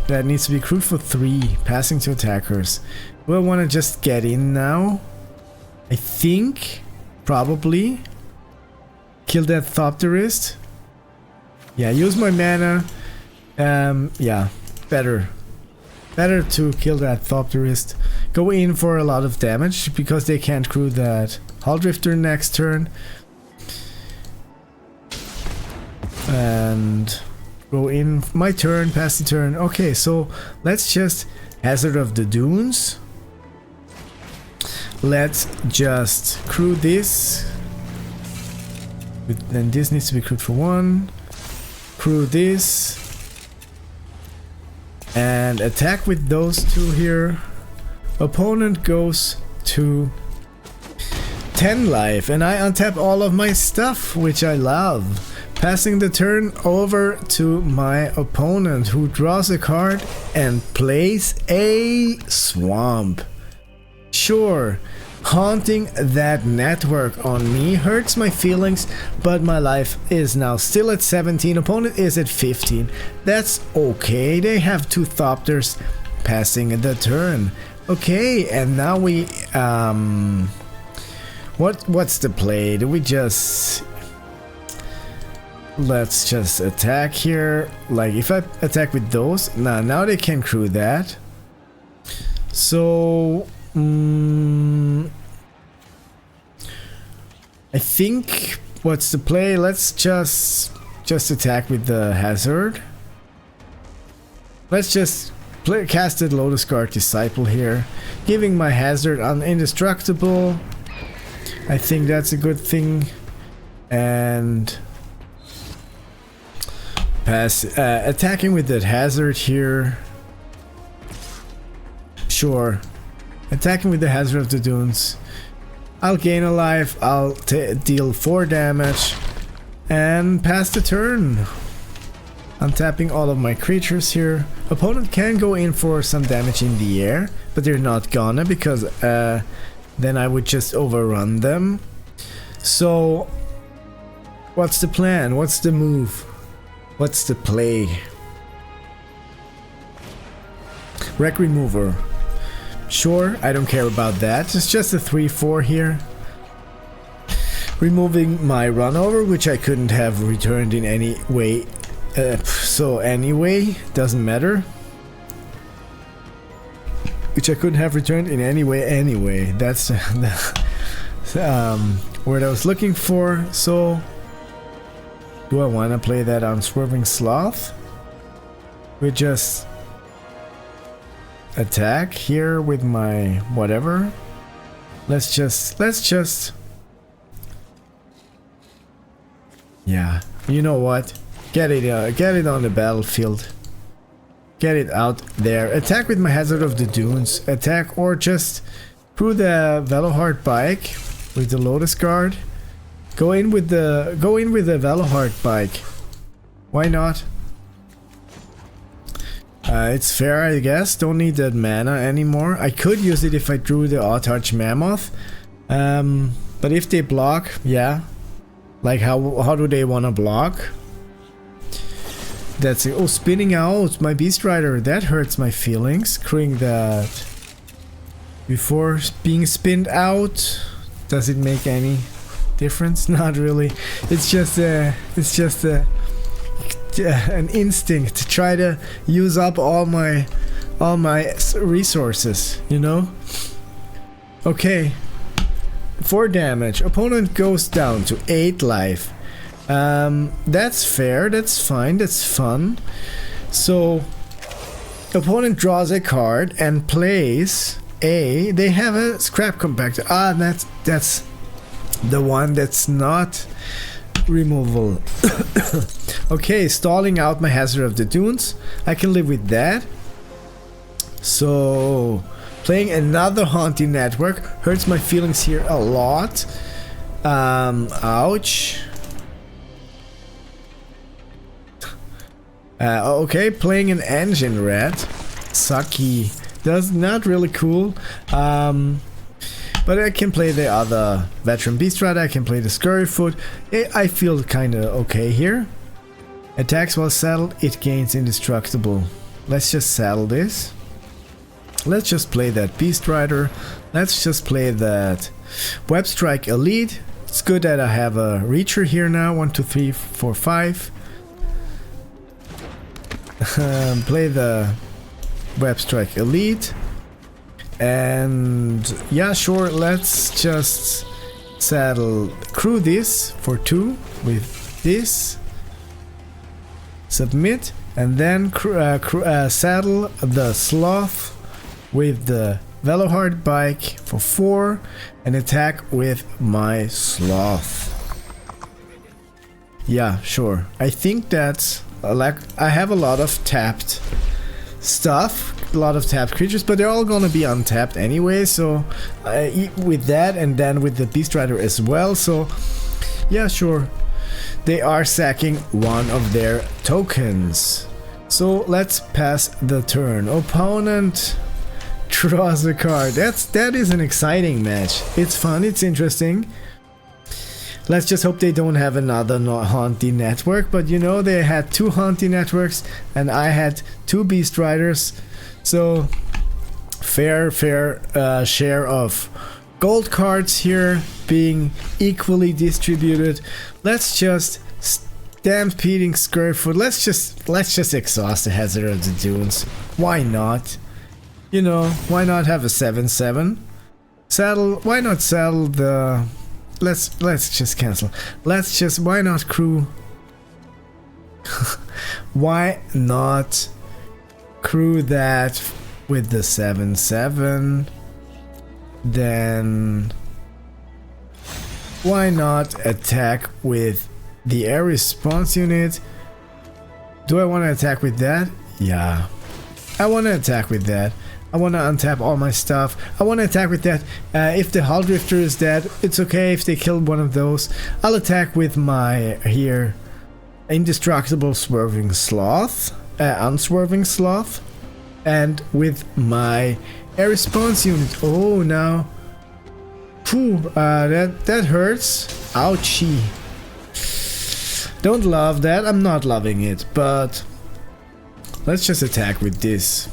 That needs to be crewed for 3, passing to attackers. Do I want to just get in now? I think, probably. Kill that Thopterist. Yeah, use my mana. Yeah, better. Better to kill that Thopterist. Go in for a lot of damage, because they can't crew that Aetherdrifter next turn. And... go in my turn, pass the turn. Okay, so let's just Hazard of the Dunes. Let's just crew this. Then this needs to be crewed for 1. Crew this. And attack with those 2 here. Opponent goes to 10 life. And I untap all of my stuff, which I love. Passing the turn over to my opponent, who draws a card and plays a swamp. Sure, haunting that network on me hurts my feelings, but my life is now still at 17. Opponent is at 15. That's okay. They have 2 Thopters passing the turn. Okay, and now we what's the play? Do we just... Let's just attack here. Like, if I attack with those... Nah, now they can crew that. So... I think... What's the play? Let's just attack with the hazard. Let's just cast the Lotus Guard Disciple here. Giving my hazard on indestructible. I think that's a good thing. And... Pass, attacking with that hazard here. Sure. Attacking with the hazard of the dunes. I'll gain a life, I'll deal 4 damage. And pass the turn. I'm tapping all of my creatures here. Opponent can go in for some damage in the air, but they're not gonna, because then I would just overrun them. So, what's the plan? What's the move? What's the play? Wreck Remover. Sure, I don't care about that. It's just a 3/4 here. Removing my runover, which I couldn't have returned in any way. So anyway, doesn't matter. Which I couldn't have returned in any way anyway. That's the word I was looking for. So... Do I want to play that on Swerving Sloth? We just attack here with my whatever. Let's just yeah, you know what? Get it on the battlefield. Get it out there. Attack with my Hazard of the Dunes. Attack or just through the Velohard Bike with the Lotus Guard. Go in with the Velohard Bike. Why not? It's fair, I guess. Don't need that mana anymore. I could use it if I drew the Autarch Mammoth. But if they block, yeah. Like how do they wanna block? That's it. Oh, spinning out my Beast Rider. That hurts my feelings. Crewing that before being spinned out. Does it make any difference? Not really. It's just an instinct to try to use up all my resources, you know. Okay, 4 damage. Opponent goes down to 8 life. That's fair. That's fine. That's fun. So opponent draws a card and plays a. They have a scrap compactor. Ah, that's the one that's not removal. Okay, stalling out my Hazard of the Dunes. I can live with that. So playing another Haunting Network hurts my feelings here a lot. Ouch. Okay, playing an Engine Rat. Sucky. That's not really cool. But I can play the other Veteran Beast Rider, I can play the Scurryfoot. I feel kinda okay here. Attacks while saddled, it gains indestructible. Let's just saddle this. Let's just play that Beast Rider. Let's just play that Web Strike Elite. It's good that I have a Reacher here now. 1, 2, 3, 4, 5. Play the Web Strike Elite. And yeah, sure, let's just saddle crew this for 2 with this. Submit, and then saddle the Sloth with the Velohard Bike for 4 and attack with my Sloth. Yeah, sure. I think that like I have a lot of tapped stuff, a lot of tapped creatures, but they're all gonna be untapped anyway, so with that and then with the Beast Rider as well, so yeah, sure. They are sacking one of their tokens. So let's pass the turn. Opponent draws a card. That is an exciting match. It's fun, it's interesting. Let's just hope they don't have another Haunty network, but you know, they had 2 Haunty networks and I had 2 Beast Riders, so fair share of gold cards here being equally distributed. Let's just Stampeding Skirtfoot. Let's just exhaust the Hazard of the Dunes. Why not? You know, why not have a 7/7? Saddle. Why not saddle the? Let's just cancel. Let's just. Why not crew? Why not crew that with the 7/7? Then why not attack with the air response unit? Do I want to attack with that? Yeah, I want to attack with that. I want to untap all my stuff. I want to attack with that. If the Hull Drifter is dead, it's okay if they kill one of those. I'll attack with my here Indestructible Swerving Sloth, Unswerving Sloth, and with my air response unit. Oh, now, phew, that hurts. Ouchie. Don't love that. I'm not loving it, but let's just attack with this.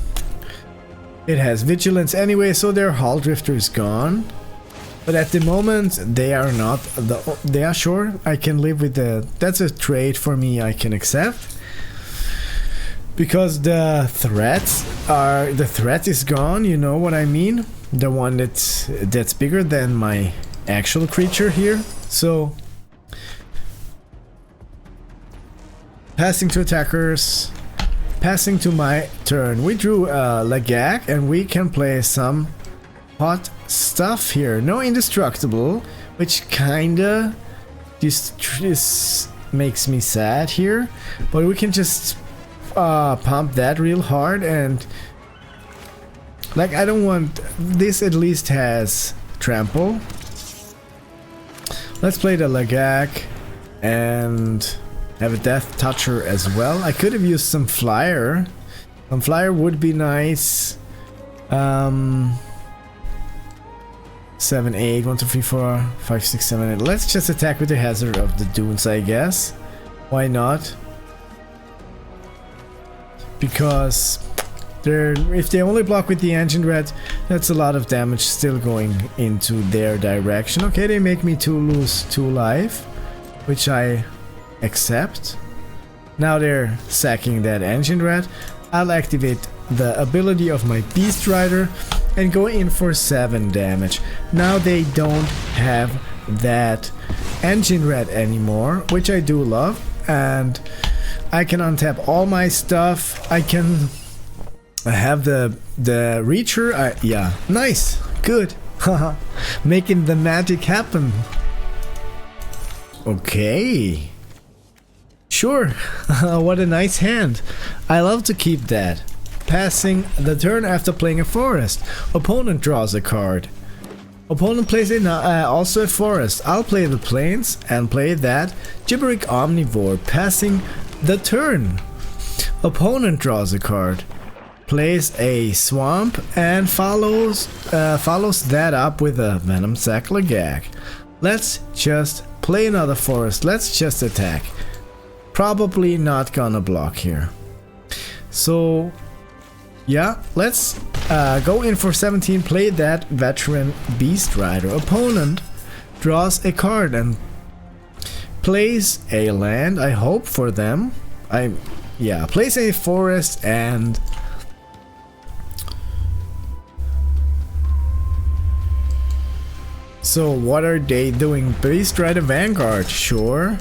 It has vigilance anyway, so their Hull Drifter is gone. But at the moment, they are not. They are sure. I can live with the. That's a trade for me. I can accept because the threat is gone. You know what I mean? The one that's bigger than my actual creature here. So passing to attackers. Passing to my turn. We drew Lagak and we can play some hot stuff here. No Indestructible, which kinda just makes me sad here. But we can just pump that real hard and like I don't want this. At least has trample. Let's play the Lagak and have a Death Toucher as well. I could have used some Flyer. Some Flyer would be nice. 7, 8, 1, 2, 3, 4, 5, 6, 7, 8. Let's just attack with the Hazard of the Dunes, I guess. Why not? Because if they only block with the Engine Red, that's a lot of damage still going into their direction. Okay, they make me lose 2 life, which I accept. Now they're sacking that Engine Rat. I'll activate the ability of my Beast Rider and go in for 7 damage. Now they don't have that Engine Rat anymore, which I do love, and I can untap all my stuff. I can have the Reacher. Yeah, nice, good. Haha, making the magic happen. Okay. Sure, what a nice hand. I love to keep that. Passing the turn after playing a forest. Opponent draws a card. Opponent plays also a forest. I'll play the plains and play that Gibberic Omnivore. Passing the turn. Opponent draws a card. Plays a swamp and follows that up with a Venom Sac Lagak. Let's just play another forest. Let's just attack. Probably not gonna block here. So yeah, let's go in for 17, play that Veteran Beast Rider. Opponent draws a card and plays a land, I hope for them. Plays a forest and so what are they doing? Beast Rider Vanguard, sure.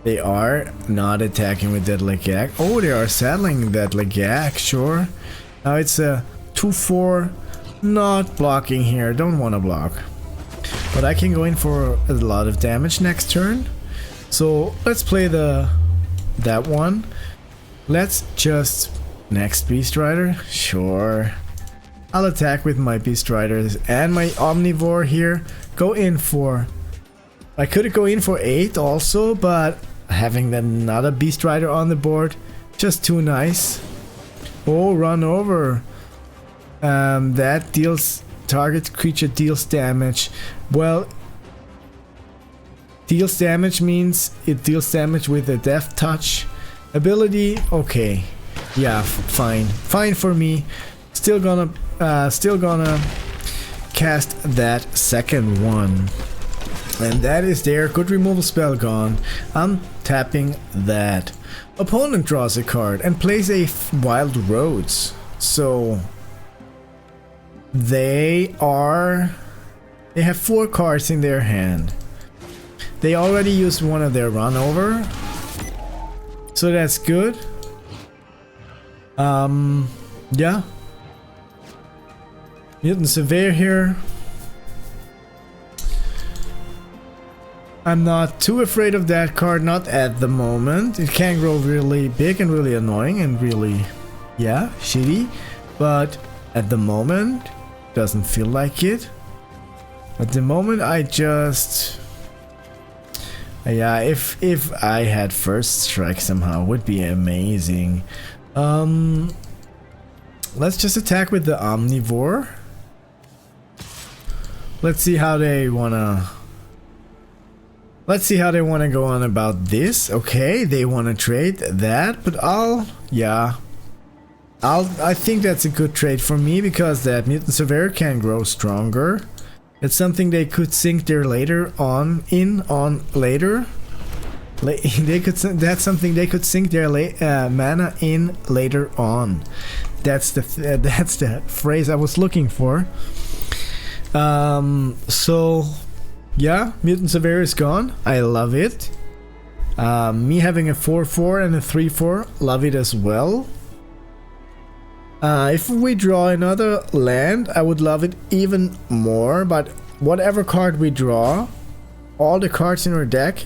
They are not attacking with that Lagak. Oh, they are saddling that Lagak, sure. Now it's a 2/4, not blocking here, don't want to block. But I can go in for a lot of damage next turn. So let's play that one. Let's just next Beast Rider. Sure. I'll attack with my Beast Riders and my Omnivore here. Go in for... I could go in for 8 also, but having another Beast Rider on the board, just too nice. Oh, run over. That deals... Target creature deals damage. Well, deals damage means it deals damage with a Death Touch ability. Okay. Yeah, fine. Fine for me. Still gonna cast that second one. And that is there. Good removal spell gone. I'm tapping that. Opponent draws a card and plays a Wild Roads. So they have 4 cards in their hand. They already used one of their run over. So that's good. Yeah. Mutant Surveyor here. I'm not too afraid of that card, not at the moment. It can grow really big and really annoying and really, yeah, shitty. But at the moment, doesn't feel like it. At the moment, I just... yeah, if I had first strike somehow, would be amazing. Let's just attack with the Omnivore. Let's see how they wanna... Let's see how they wanna go on about this. Okay, they wanna trade that, but I think that's a good trade for me because that Mutant Surveyor can grow stronger. It's something they could sink their later on later. That's something they could sink their mana in later on. That's the phrase I was looking for. So yeah, Mutant Surveyor is gone. I love it. Me having a 4/4 and a 3/4, love it as well. If we draw another land, I would love it even more, but whatever card we draw, all the cards in our deck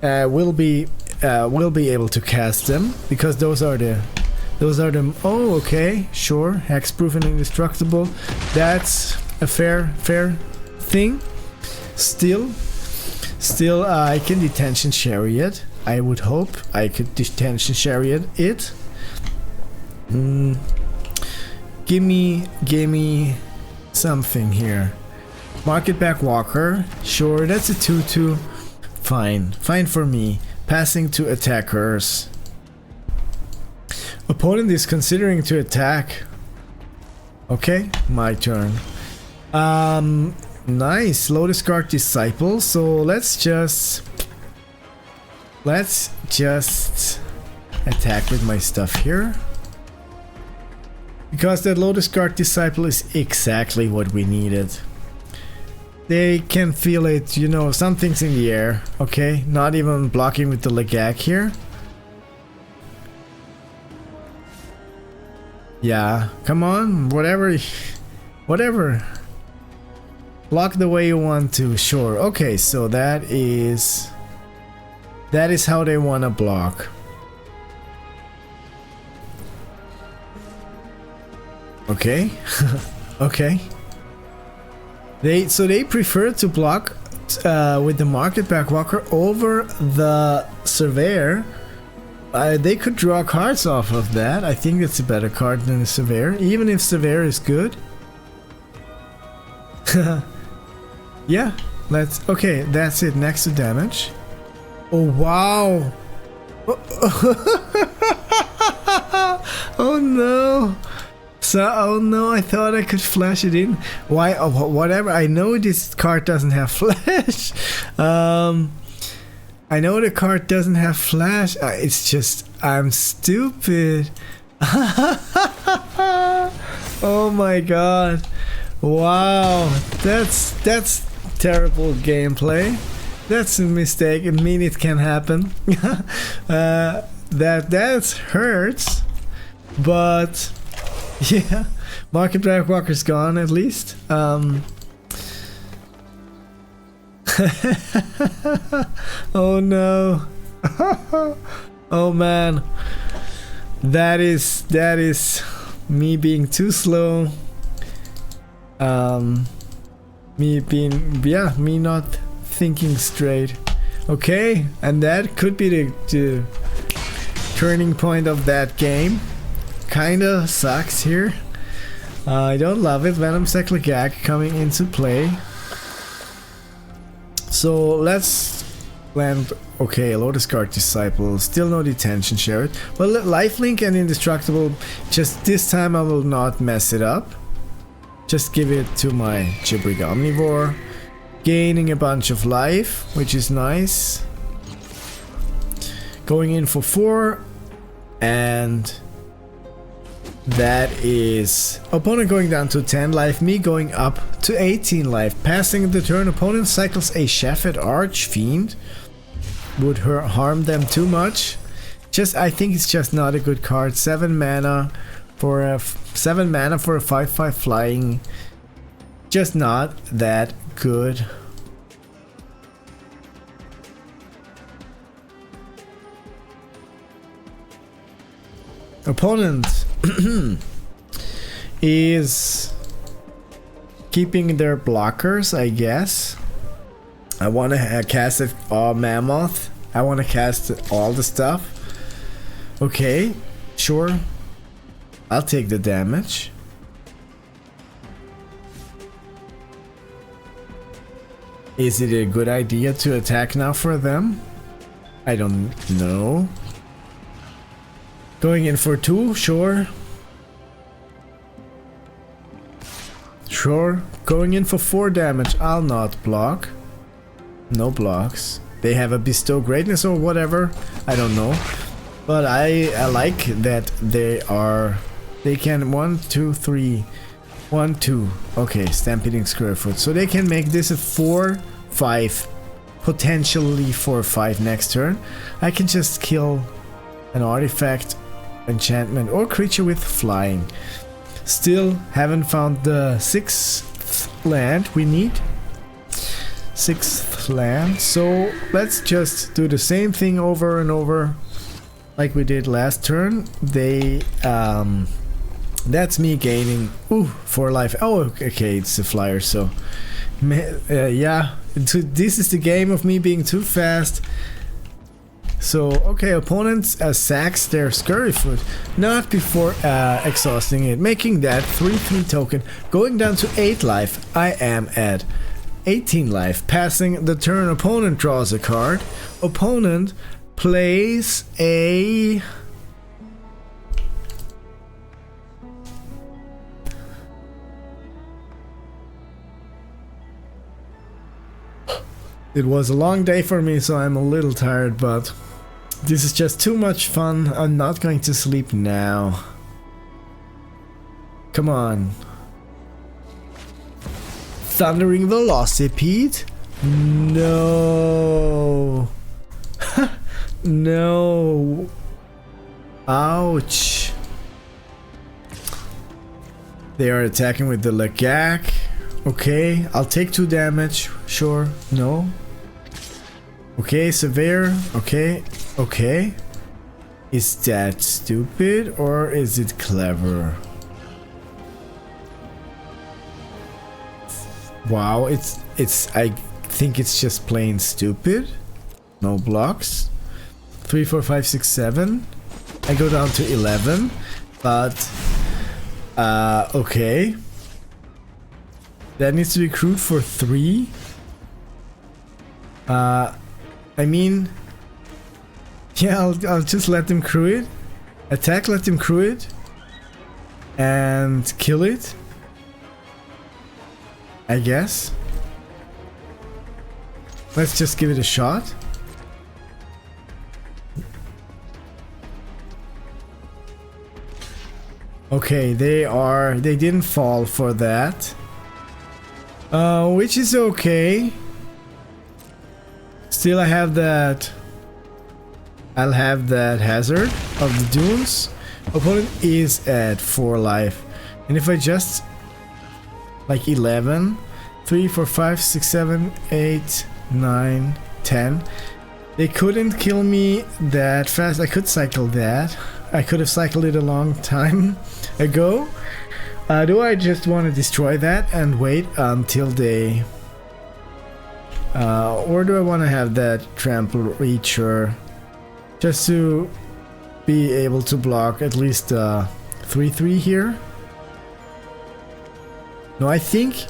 will be able to cast them, because those are the oh, okay, sure, hexproof and indestructible. That's a fair thing. Still I can Detention Chariot. I would hope I could Detention Chariot it. Gimme something here. Market Back Walker. Sure, that's a 2/2. Fine for me. Passing to attackers. Opponent is considering to attack. Okay, my turn. Nice. Lotus Guard Disciple. So let's just attack with my stuff here. Because that Lotus Guard Disciple is exactly what we needed. They can feel it, you know, something's in the air. Okay, not even blocking with the Legag here. Yeah, come on, whatever. Block the way you want to, sure. Okay, so that is how they want to block. Okay. Okay. They prefer to block with the Market Back Walker over the Surveyor. They could draw cards off of that. I think it's a better card than the Surveyor, even if Surveyor is good. Yeah, okay, that's it. Next to damage. Oh wow. Oh no. Oh no, I thought I could flash it in. Why? Oh, whatever. I know this card doesn't have flash. I know the card doesn't have flash. It's just I'm stupid. Oh my god. Wow. That's terrible gameplay. That's a mistake. I mean, it can happen. That hurts. But yeah, Market Back Walker's gone at least. Oh no. Oh man. That is me being too slow. Me not thinking straight. Okay, and that could be the turning point of that game. Kinda sucks here. I don't love it. Venom Cyclic coming into play. So let's land. Okay, Lotus Guard Disciple. Still no detention, Sherrod. Well, Lifelink and Indestructible. Just this time I will not mess it up. Just give it to my Gibbering Omnivore. Gaining a bunch of life, which is nice. Going in for 4. And that is opponent going down to 10 life, me going up to 18 life. Passing the turn, opponent cycles a Sheffet Archfiend. Would harm them too much. I think it's just not a good card. 7 mana for a 5/5 flying. Just not that good. Opponent is keeping their blockers, I guess. I want to cast it all Mammoth. I want to cast all the stuff. Okay, sure. I'll take the damage. Is it a good idea to attack now for them? I don't know. Going in for 2, sure. Sure. Going in for 4 damage. I'll not block. No blocks. They have a Bestow Greatness or whatever. I don't know. But I like that they can 1, 2, 3. 1, 2. Okay, Stampeding Squarefoot. So they can make this a 4/5. Potentially 4/5 next turn. I can just kill an artifact, enchantment, or creature with flying. Still haven't found the 6th land we need. 6th land. So let's just do the same thing over and over like we did last turn. That's me gaining 4 life. Oh, okay, it's a flyer, so yeah, this is the game of me being too fast. So okay, opponents sacks their Scurryfoot, not before exhausting it, making that 3/3 token. Going down to 8 life. I am at 18 life. Passing the turn, opponent draws a card. Opponent plays a It was a long day for me, so I'm a little tired, but this is just too much fun. I'm not going to sleep now. Come on. Thundering Velocipede? No. No. Ouch. They are attacking with the Lagak. Okay, I'll take 2 damage. Sure. No. Okay, severe. Okay. Okay. Is that stupid or is it clever? Wow, it's I think it's just plain stupid. No blocks. 3, 4, 5, 6, 7. I go down to 11, but okay. That needs to be crewed for 3. I mean, yeah, I'll just let them crew it. Attack, let them crew it. And kill it, I guess. Let's just give it a shot. Okay, they didn't fall for that. Which is okay. Still I have that. I'll have that hazard of the dunes. Opponent is at 4 life. And if I just like 11, 3, 4, 5, 6, 7, 8, 9, 10. They couldn't kill me that fast. I could cycle that. I could have cycled it a long time ago. Do I just want to destroy that and wait until they... or do I want to have that trample reacher just to be able to block at least 3/3 here? No, I think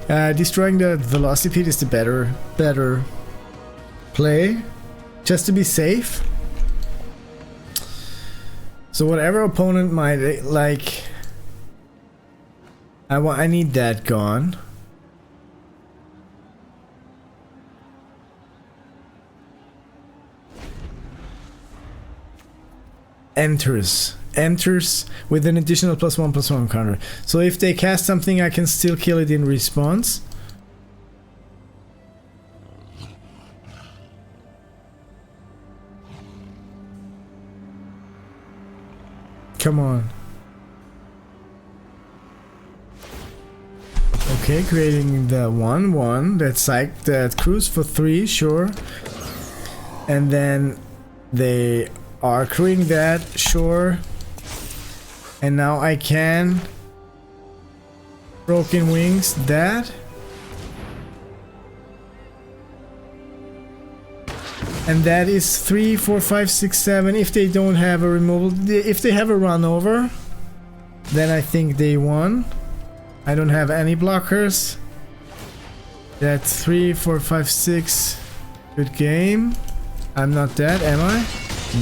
destroying the Velocipede is the better play, just to be safe. So whatever opponent might like, I need that gone. Enters with an additional +1/+1 counter. So if they cast something, I can still kill it in response. Come on. Okay, creating the 1/1 that cruise for 3, sure. And then they are crewing that, sure. And now I can Broken Wings that. And that is 3, 4, 5, 6, 7. If they don't have a removal, if they have a run over, then I think they won. I don't have any blockers. That's 3, 4, 5, 6. Good game. I'm not dead, am I?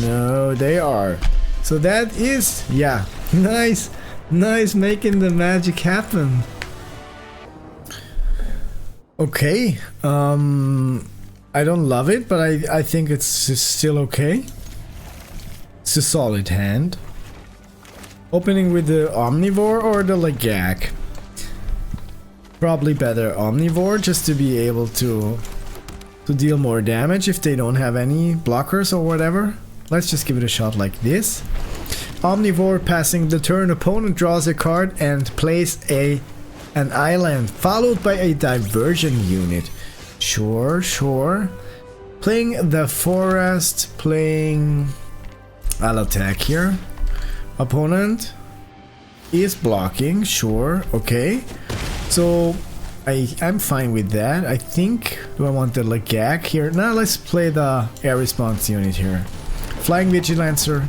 No, they are. So that is, yeah, nice, making the magic happen. Okay, I don't love it, but I think it's still okay. It's a solid hand. Opening with the Omnivore or the Lagak? Probably better Omnivore, just to be able to deal more damage if they don't have any blockers or whatever. Let's just give it a shot like this. Omnivore passing the turn, opponent draws a card and plays an island, followed by a diversion unit. Sure. Playing the forest, I'll attack here. Opponent is blocking, sure, okay. So I'm fine with that. I think, do I want the Lagak here? Now let's play the air response unit here. Flying Vigilancer,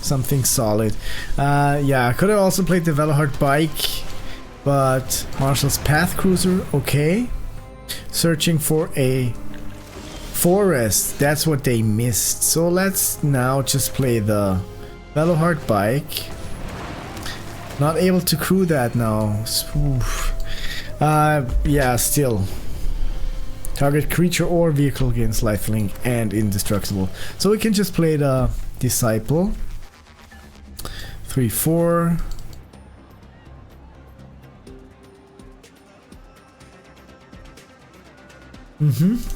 something solid. Yeah, I could have also played the Velohard Bike, but Marshall's Path Cruiser, okay. Searching for a forest, that's what they missed. So let's now just play the Velohard Bike. Not able to crew that now. Oof. Yeah, still. Target creature or vehicle gains lifelink and indestructible. So we can just play the Disciple. 3, 4.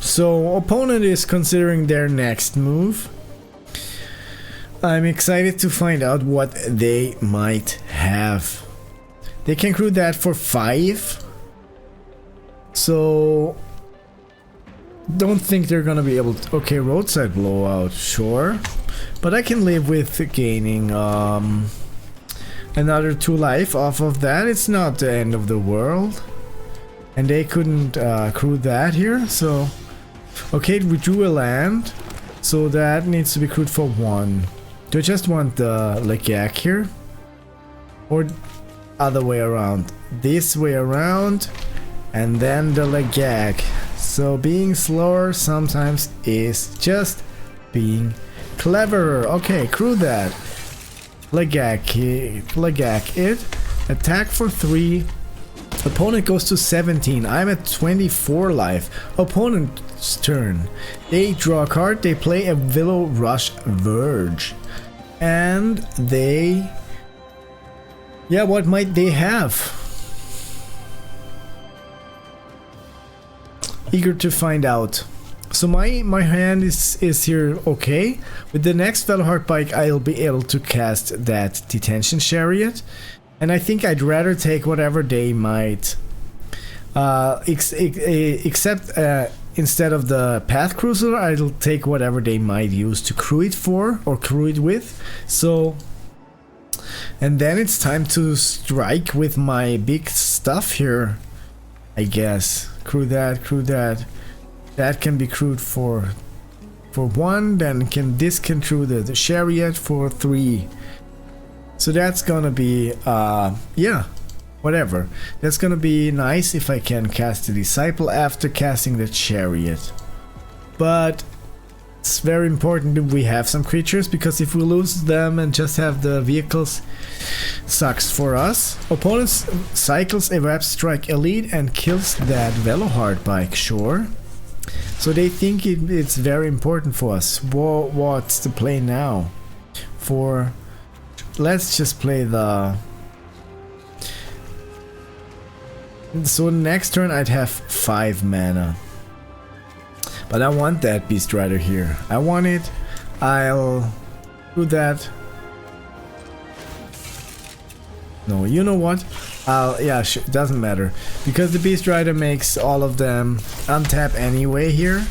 So opponent is considering their next move. I'm excited to find out what they might have. They can crew that for 5. So don't think they're gonna be able to. Okay, roadside blowout, sure. But I can live with gaining another 2 life off of that. It's not the end of the world. And they couldn't crew that here, so... Okay, we drew a land, so that needs to be crewed for 1. Do I just want the Lagak here? Or other way around? This way around, and then the Lagak. So being slower sometimes is just being cleverer. Okay, crew that. Lagak it. Attack for 3. Opponent goes to 17. I'm at 24 life. Opponent's turn. They draw a card. They play a Willow Rush Verge. And they... Yeah, what might they have? Eager to find out. So my hand is here okay. With the next Velohard Bike, I'll be able to cast that Detention Chariot. And I think I'd rather take whatever they might, except instead of the Path Cruiser, I'll take whatever they might use to crew it for or crew it with. So, and then it's time to strike with my big stuff here, I guess. Crew that, crew that. That can be crewed for 1, then this can crew the chariot for 3. So that's gonna be yeah, whatever. That's gonna be nice if I can cast the disciple after casting the chariot. But it's very important that we have some creatures, because if we lose them and just have the vehicles, sucks for us. Opponents cycles a Web Strike Elite and kills that Velohard bike, sure. So they think it's very important for us. What's the play now? Let's just play the... So next turn I'd have 5 mana. But I want that Beast Rider here. I want it. I'll do that. No, you know what? Yeah, it doesn't matter. Because the Beast Rider makes all of them untap anyway here.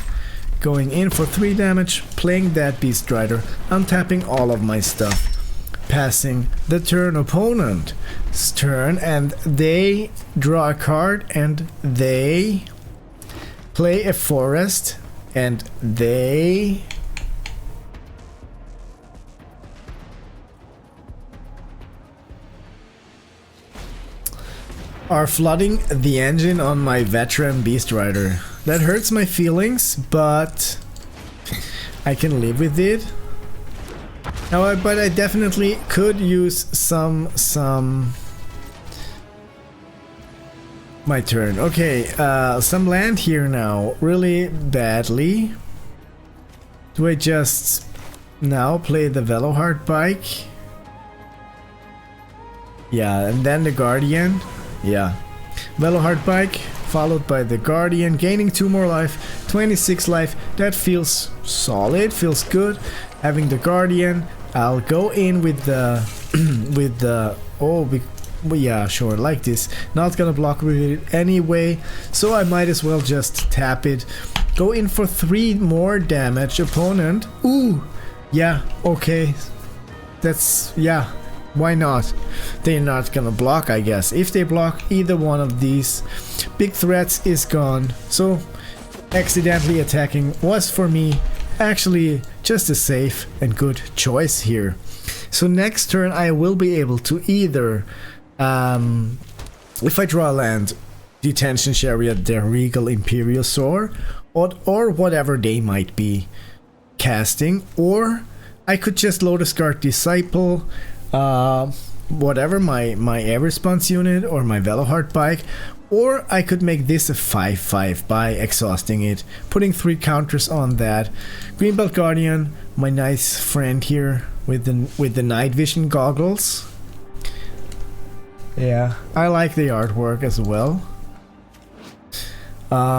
Going in for 3 damage, playing that Beast Rider, untapping all of my stuff. Passing the turn opponent's turn, and they draw a card, and they play a forest, and they are flooding the engine on my veteran Beast Rider. That hurts my feelings, but I can live with it. Now, but I definitely could use some my turn. Okay, some land here now, really badly. Do I just now play the Velohard bike? Yeah, and then the Guardian. Yeah, Velohard bike followed by the Guardian, gaining 2 more life, 26 life. That feels solid, feels good. Having the Guardian, I'll go in with the yeah, sure, like this. Not gonna block with it anyway, so I might as well just tap it. Go in for 3 more damage, opponent. Ooh, yeah, okay. That's, yeah, why not? They're not gonna block, I guess. If they block either one of these big threats is gone. So accidentally attacking was for me actually just a safe and good choice here. So next turn I will be able to either if I draw a land, Detention Chariot, the Regal Imperiosaur, or whatever they might be casting, or I could just Lotus Guard Disciple, whatever, my air response unit or my Velohard bike, or I could make this a 5/5 by exhausting it, putting 3 counters on that. Greenbelt Guardian, my nice friend here with the night vision goggles. Yeah, I like the artwork as well. I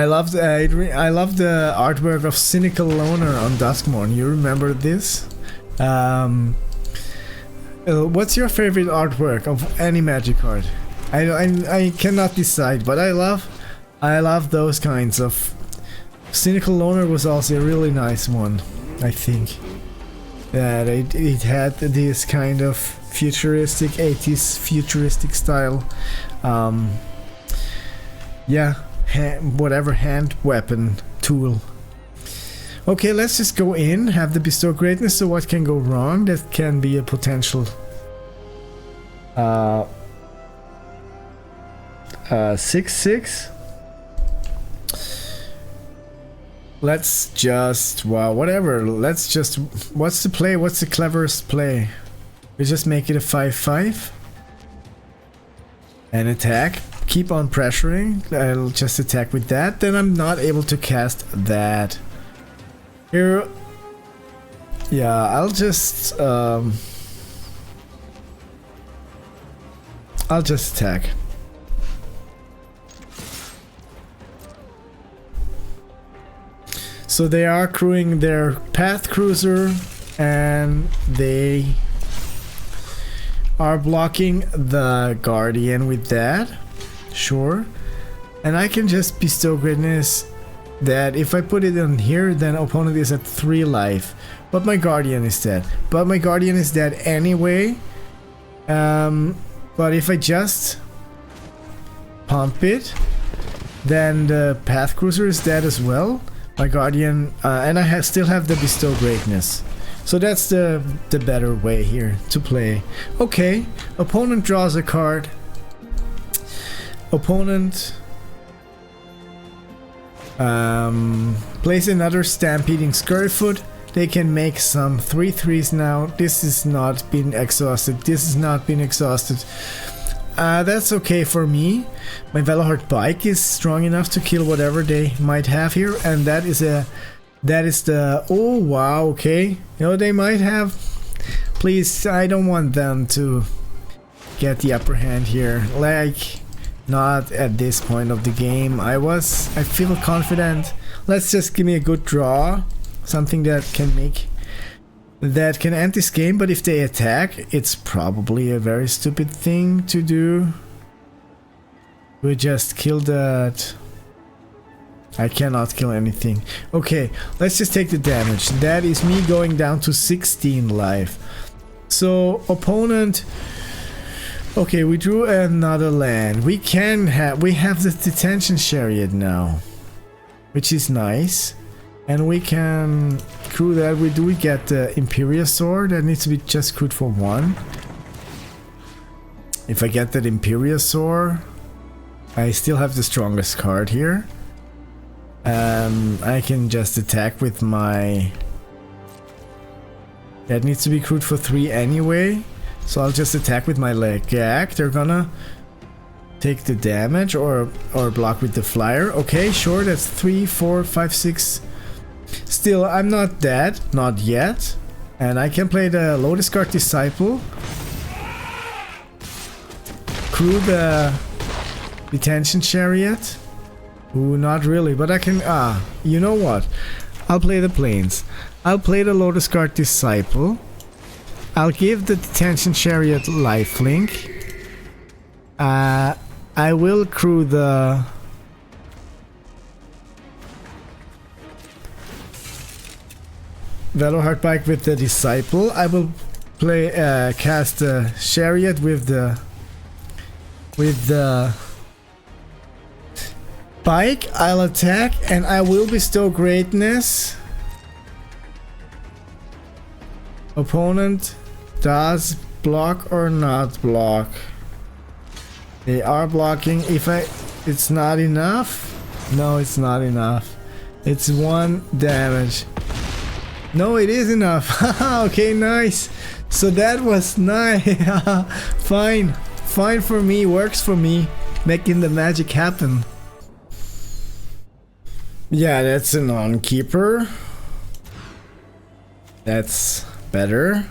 love the artwork of Cynical Loner on Duskmourn. You remember this? What's your favorite artwork of any Magic card? I cannot decide, but I love those kinds of. Cynical Loner was also a really nice one, I think. That it had this kind of futuristic 80s futuristic style. Yeah, whatever hand weapon tool. Okay, let's just go in, have the Bestow Greatness, so what can go wrong? That can be a potential 6/6. Let's just, wow, whatever, let's just, what's the play? What's the cleverest play? We just make it a 5/5 and attack. Keep on pressuring. I'll just attack with that. Then I'm not able to cast that. Here, yeah, I'll just attack. So they are crewing their Path Cruiser, and they are blocking the Guardian with that. Sure. And I can just bestow greatness that if I put it in here, then opponent is at 3 life. But my Guardian is dead. But my Guardian is dead anyway. But if I just pump it, then the Path Cruiser is dead as well. My Guardian, and I still have the bestow greatness. So that's the better way here to play. Okay, opponent draws a card. Opponent plays another Stampeding Scurryfoot. They can make some 3/3s now. This is not been exhausted. This has not been exhausted. That's okay for me. My Veloheart Bike is strong enough to kill whatever they might have here, and that is the oh wow, okay. You know, they might have. Please, I don't want them to get the upper hand here. Like, not at this point of the game. I feel confident. Let's just give me a good draw. Something that can end this game, but if they attack, it's probably a very stupid thing to do. We just kill that. I cannot kill anything. Okay, let's just take the damage. That is me going down to 16 life. So opponent. Okay, we drew another land. We have the Detention Chariot now, which is nice. And we can crew that. We get the Imperial Sword. That needs to be just crewed for 1. If I get that Imperial Sword, I still have the strongest card here. I can just attack with my... That needs to be crewed for 3 anyway. So I'll just attack with my Legak. They're gonna take the damage or block with the Flyer. Okay, sure, that's 3, 4, 5, 6... Still, I'm not dead, not yet, and I can play the Lotus Guard Disciple, crew the Detention Chariot. Ooh, not really, but I can. You know what? I'll play the Plains. I'll play the Lotus Guard Disciple. I'll give the Detention Chariot lifelink. I will crew the Veloheart Bike with the Disciple. I will play cast the Chariot with the Bike. I'll attack and I will bestow greatness. Opponent does block or not block. They are blocking. It's not enough. No, it's not enough. It's 1 damage. No, it is enough. Okay, nice. So that was nice. Fine. Fine for me. Works for me. Making the magic happen. Yeah, that's a non-keeper. That's better.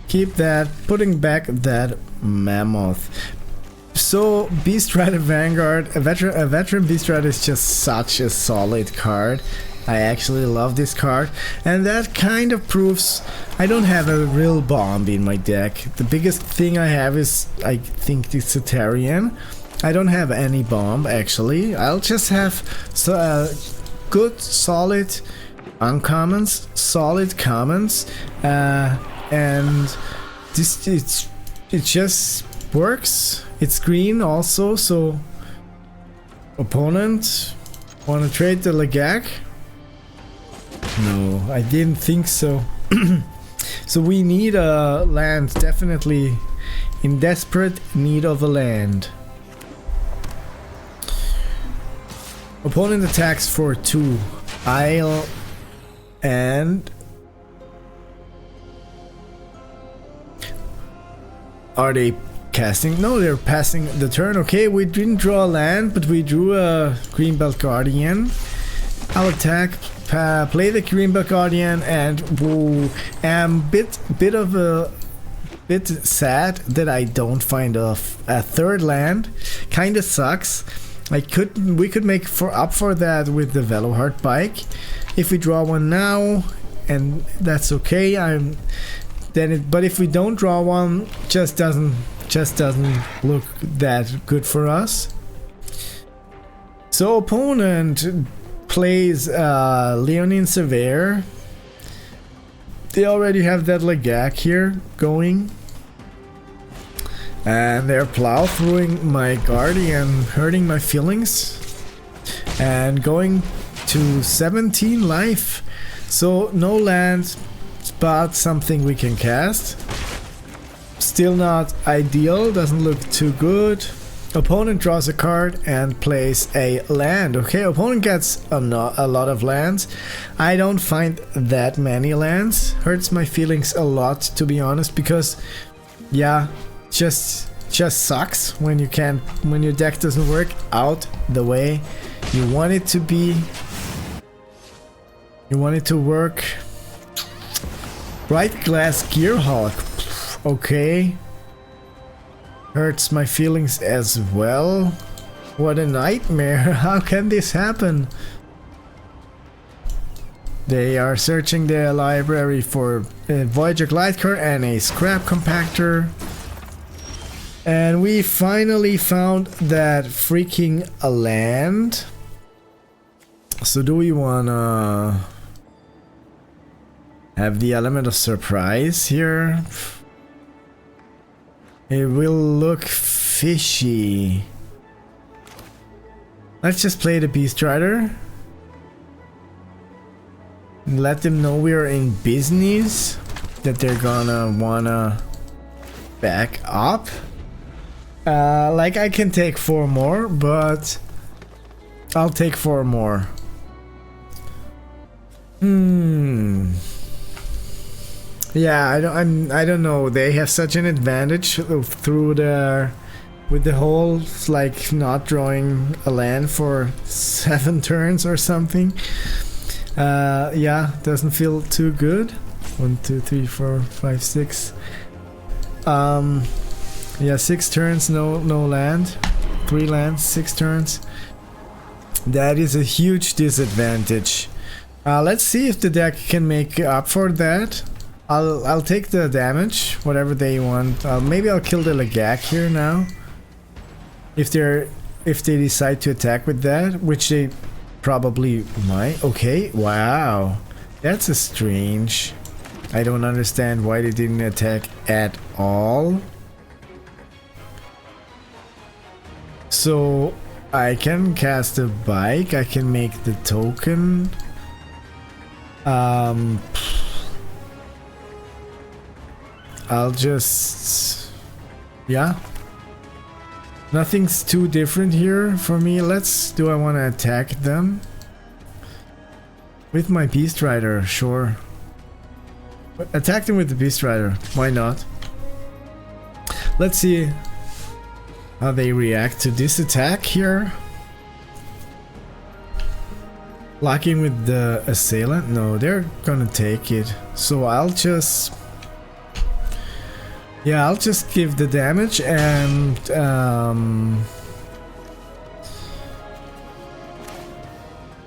Keep that. Putting back that Mammoth. So, Beast Rider Vanguard. A veteran Beast Rider is just such a solid card. I actually love this card, and that kind of proves I don't have a real bomb in my deck. The biggest thing I have is, I think, the Cetarian. I don't have any bomb, actually. I'll just have good, solid uncommons, solid commons, and this it just works. It's green also, so opponent wanna trade the Legak? No, I didn't think so. So we need a land, definitely in desperate need of a land. Opponent attacks for 2. Isle and... Are they casting? No, they're passing the turn. Okay, we didn't draw a land, but we drew a Greenbelt Guardian. I'll attack, play the Greenbelt Guardian, and woo, am bit sad that I don't find a third land. Kinda sucks. We could make up for that with the Veloheart Bike if we draw one now, and that's okay. then it, but if we don't draw one, just doesn't look that good for us. So opponent plays Leonine Surveyor. They already have that Legak here going. And they're plow throwing my Guardian, hurting my feelings. And going to 17 life. So no land, but something we can cast. Still not ideal, doesn't look too good. Opponent draws a card and plays a land. Okay, opponent gets a lot of lands. I don't find that many lands. Hurts my feelings a lot, to be honest, because yeah, just sucks when you can't, when your deck doesn't work out the way you want it to be. You want it to work. Bright Glass Gearhulk. Okay. Hurts my feelings as well. What a nightmare. How can this happen? They are searching their library for a Voyager Glidecar and a Scrap Compactor. And we finally found that freaking a land. So do we wanna have the element of surprise here? It will look fishy. Let's just play the Beast Rider. Let them know we're in business. That they're gonna wanna back up. Like I can take 4 more, but I'll take 4 more. Yeah, I don't know. They have such an advantage through the with the whole like not drawing a land for 7 turns or something. Yeah, doesn't feel too good. 1, 2, 3, 4, 5, 6. Yeah, 6 turns, no land. 3 lands, 6 turns. That is a huge disadvantage. Let's see if the deck can make up for that. I'll take the damage, whatever they want. Maybe I'll kill the Legak here now. If they decide to attack with that, which they probably might. Okay, wow. That's a strange. I don't understand why they didn't attack at all. So I can cast a bike, I can make the token. I'll just, yeah, nothing's too different here for me. Do I want to attack them with my Beast Rider? Sure, attack them with the Beast Rider, why not? Let's see how they react to this attack here. Locking with the assailant? No, they're gonna take it. So I'll just, yeah, I'll just give the damage and do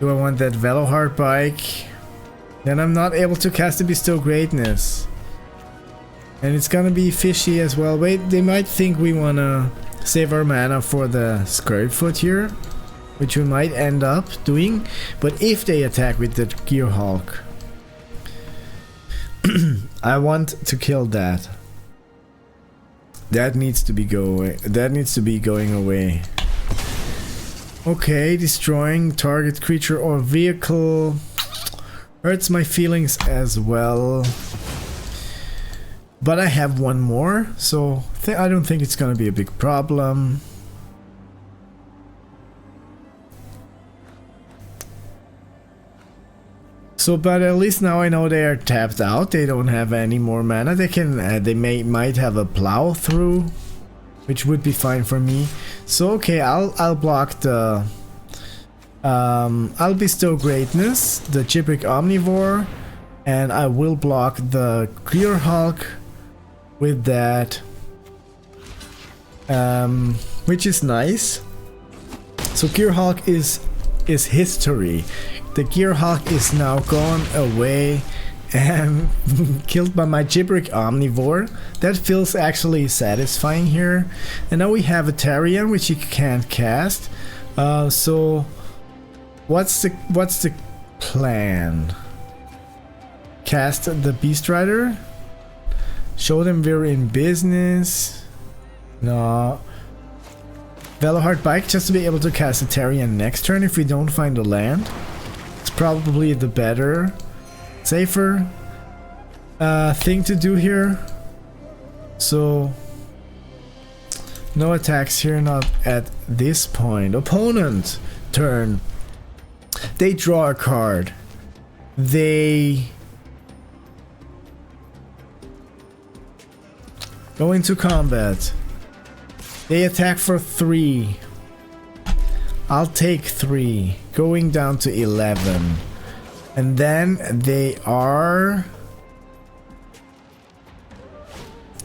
I want that Veloheart bike? Then I'm not able to cast the Bestow Greatness. And it's gonna be fishy as well. Wait, they might think we wanna save our mana for the Scarefoot here, which we might end up doing. But if they attack with the Gearhulk, I want to kill that. That needs to be going away. Okay, destroying target creature or vehicle hurts my feelings as well. But I have 1 more, so I don't think it's gonna be a big problem. So, but at least now I know they are tapped out. They don't have any more mana. They can, might have a plow through, which would be fine for me. So okay, I'll block the, I'll bestow greatness, the Chiprick Omnivore, and I will block the Gearhulk with that, which is nice. So Gearhulk is history. The Gearhulk is now gone away and killed by my gibberish omnivore. That feels actually satisfying here. And now we have a Tarion, which you can't cast. So what's the plan? Cast the Beast Rider? Show them we're in business? No. Veloheart Bike just to be able to cast a Tarion next turn if we don't find a land. It's probably the better, safer thing to do here. So no attacks here, not at this point. Opponent turn. They draw a card. They go into combat. They attack for 3. I'll take 3, going down to 11. And then they are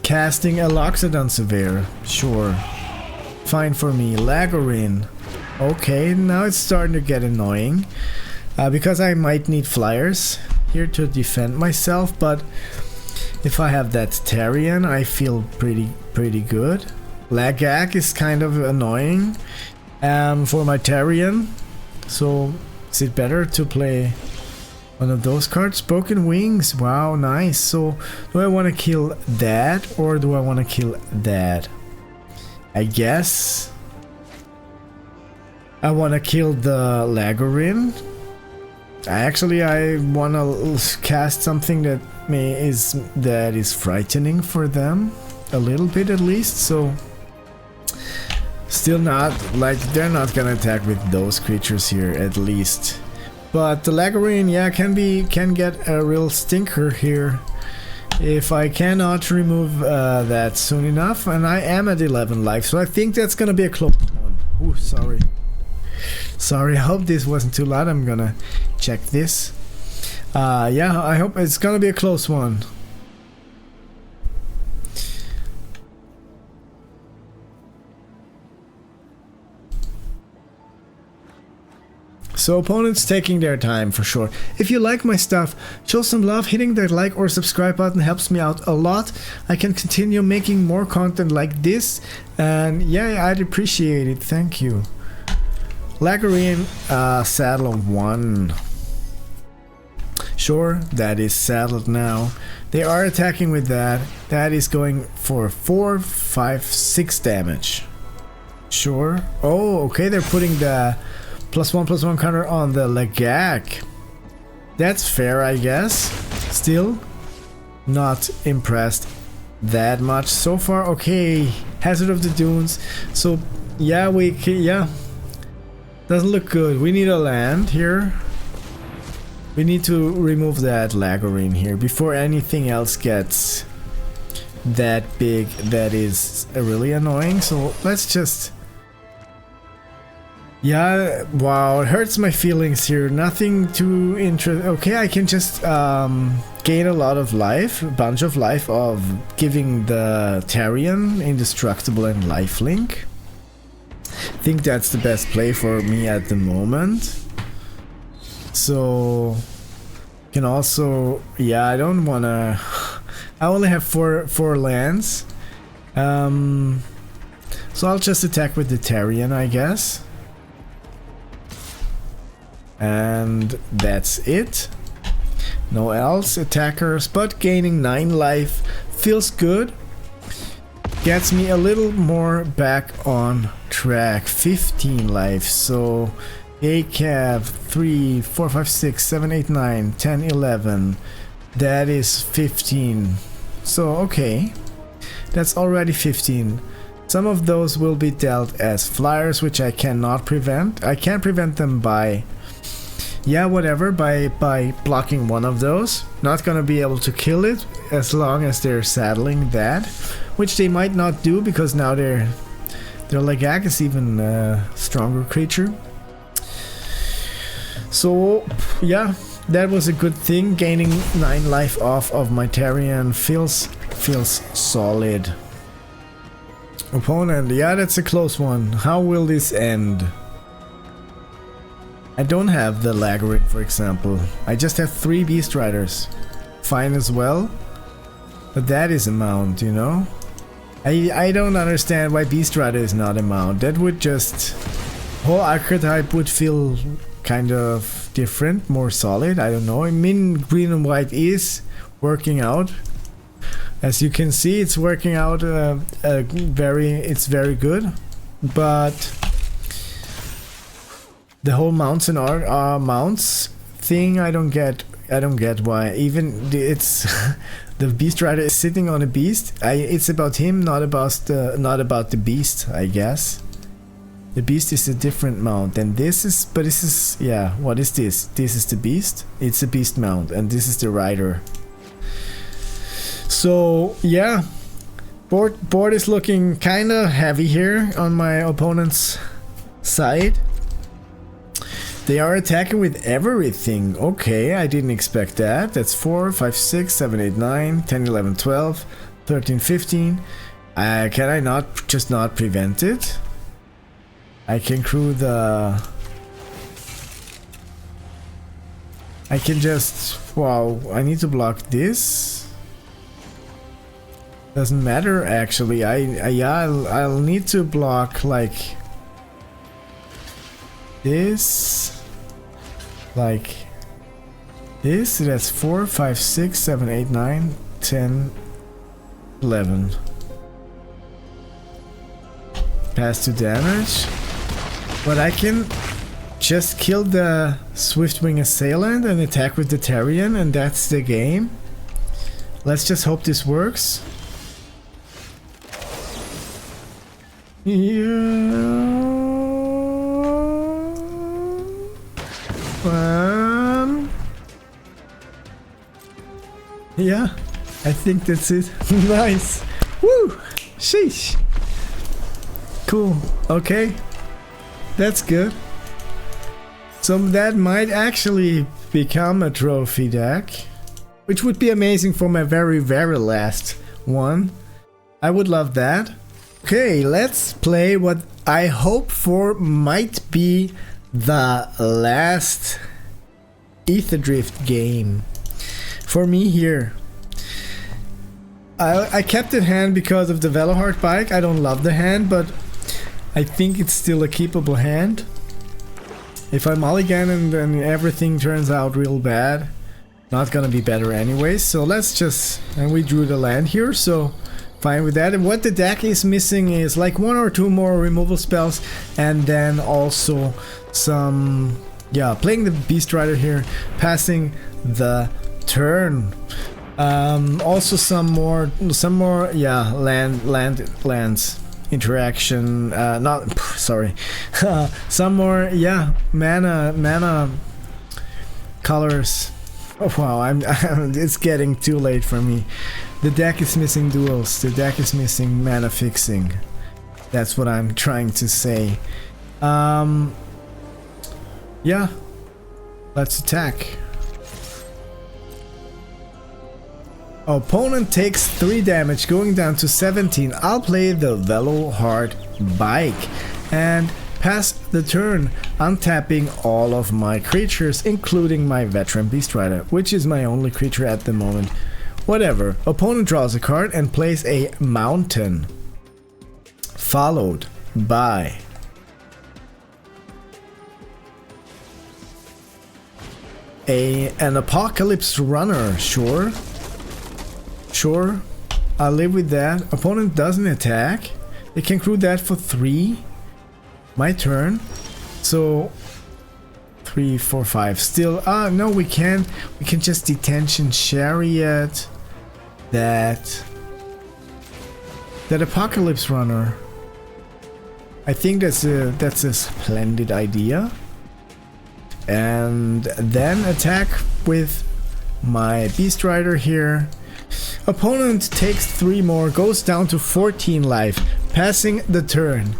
casting a Loxodon Severe. Sure. Fine for me. Lagorin. Okay, now it's starting to get annoying. Because I might need flyers here to defend myself, but if I have that Tarion, I feel pretty good. Lagak is kind of annoying for my Tarion, so is it better to play one of those cards? Broken Wings, wow, nice. So do I want to kill that or do I want to kill that? I guess I want to kill the Lagorin. Actually, I want to cast something that is frightening for them a little bit at least. So still not like they're not gonna attack with those creatures here at least. But the Lagorin, yeah, can get a real stinker here if I cannot remove that soon enough. And I am at 11 life, so I think that's gonna be a close one. Ooh, sorry, I hope this wasn't too loud. I'm gonna check this. Yeah, I hope it's gonna be a close one. So opponents taking their time for sure. If you like my stuff, show some love. Hitting that like or subscribe button helps me out a lot. I can continue making more content like this, and yeah, I'd appreciate it. Thank you. Lagorin, saddle 1. Sure, that is saddled now. They are attacking with that. That is going for 4, 5, 6 damage. Sure. Oh, okay, they're putting the +1/+1 counter on the Lagak. That's fair, I guess. Still not impressed that much so far. Okay, Hazard of the Dunes. So yeah, doesn't look good. We need a land here. We need to remove that Lagorin here before anything else gets that big. That is really annoying. So let's just... Yeah, wow, it hurts my feelings here. Nothing too interesting. Okay, I can just gain a lot of life, a bunch of life of giving the Tarion indestructible and lifelink. I think that's the best play for me at the moment. So can also, yeah, I don't wanna. I only have four lands, so I'll just attack with the Tarion, I guess. And that's it. No else attackers, but gaining 9 life feels good. Gets me a little more back on track. 15 life. So ACAV 3, 4, 5, 6, 7, 8, 9, 10, 11. That is 15. So okay, that's already 15. Some of those will be dealt as flyers, which I cannot prevent. I can't prevent them by... yeah, whatever, by blocking one of those. Not gonna be able to kill it as long as they're saddling that, which they might not do because now their Lagak is even a stronger creature. So yeah, that was a good thing. Gaining 9 life off of my Tarion feels solid. Opponent, yeah, that's a close one. How will this end? I don't have the Lagorin, for example. I just have 3 Beast Riders. fine as well. But that is a mount, you know? I don't understand why Beast Rider is not a mount. That would just... whole archetype would feel kind of different, more solid. I don't know. I mean, green and white is working out. As you can see, it's working out it's very good. But the whole mounts and mounts thing, I don't get why. Even it's the Beast Rider is sitting on a beast. It's about him, not about the beast, I guess. The beast is a different mount than this is, but this is, yeah, what is this? This is the beast. It's a beast mount, and this is the rider. So yeah, board is looking kind of heavy here on my opponent's side. They are attacking with everything. Okay, I didn't expect that. That's 4, 5, 6, 7, 8, 9, 10, 11, 12, 13, 15. Can I not prevent it? I can crew the... I can just... wow, I need to block this. Doesn't matter actually. I'll need to block like this, like this. That's 4, 5, 6, 7, 8, 9, 10, 11. Pass to damage. But I can just kill the Swiftwing Assailant and attack with the Tarion, and that's the game. Let's just hope this works. Yeah. Yeah, I think that's it. Nice. Woo! Sheesh. Cool. Okay. That's good. So that might actually become a trophy deck, which would be amazing for my very, very last one. I would love that. Okay, let's play what I hope for might be the last Aetherdrift game for me here. I kept it hand because of the Veloheart bike. I don't love the hand, but I think it's still a keepable hand. If I mulligan and then everything turns out real bad, not gonna be better anyways. So let's just... and we drew the land here, so fine with that. And what the deck is missing is like 1 or 2 more removal spells, and then also some... yeah, playing the Beast Rider here, passing the turn. Also some more yeah, lands interaction, some more, yeah, mana colors. Oh wow, it's getting too late for me. The deck is missing duels, the deck is missing mana fixing. That's what I'm trying to say. Yeah, let's attack. Opponent takes 3 damage, going down to 17. I'll play the Veloheart bike and pass the turn, untapping all of my creatures, including my veteran Beast Rider, which is my only creature at the moment. Whatever. Opponent draws a card and plays a mountain, followed by an Apocalypse Runner. Sure, I'll live with that. Opponent doesn't attack. They can crew that for 3. My turn. So 3, 4, 5. Still, no, we can just Detention Chariot that Apocalypse Runner. I think that's a splendid idea. And then attack with my Beast Rider here. Opponent takes 3 more, goes down to 14 life, passing the turn.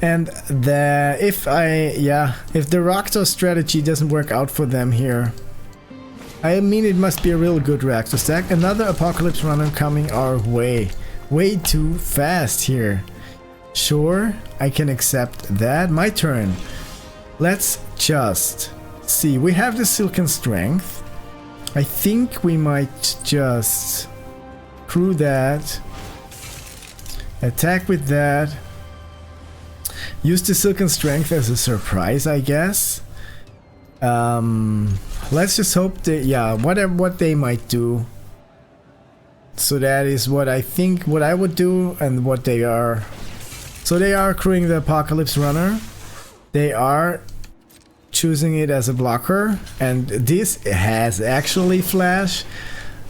And if the Rakdos strategy doesn't work out for them here, I mean, it must be a real good Rakdos deck. Another Apocalypse Runner coming our way. Way too fast here. Sure, I can accept that. My turn. Let's just see. We have the Silken Strength. I think we might just crew that, attack with that, use the Silken Strength as a surprise, I guess. Let's just hope that, yeah, what they might do. So that is what I think, what I would do, and what they are. So they are crewing the Apocalypse Runner. They are choosing it as a blocker, and this has actually flash.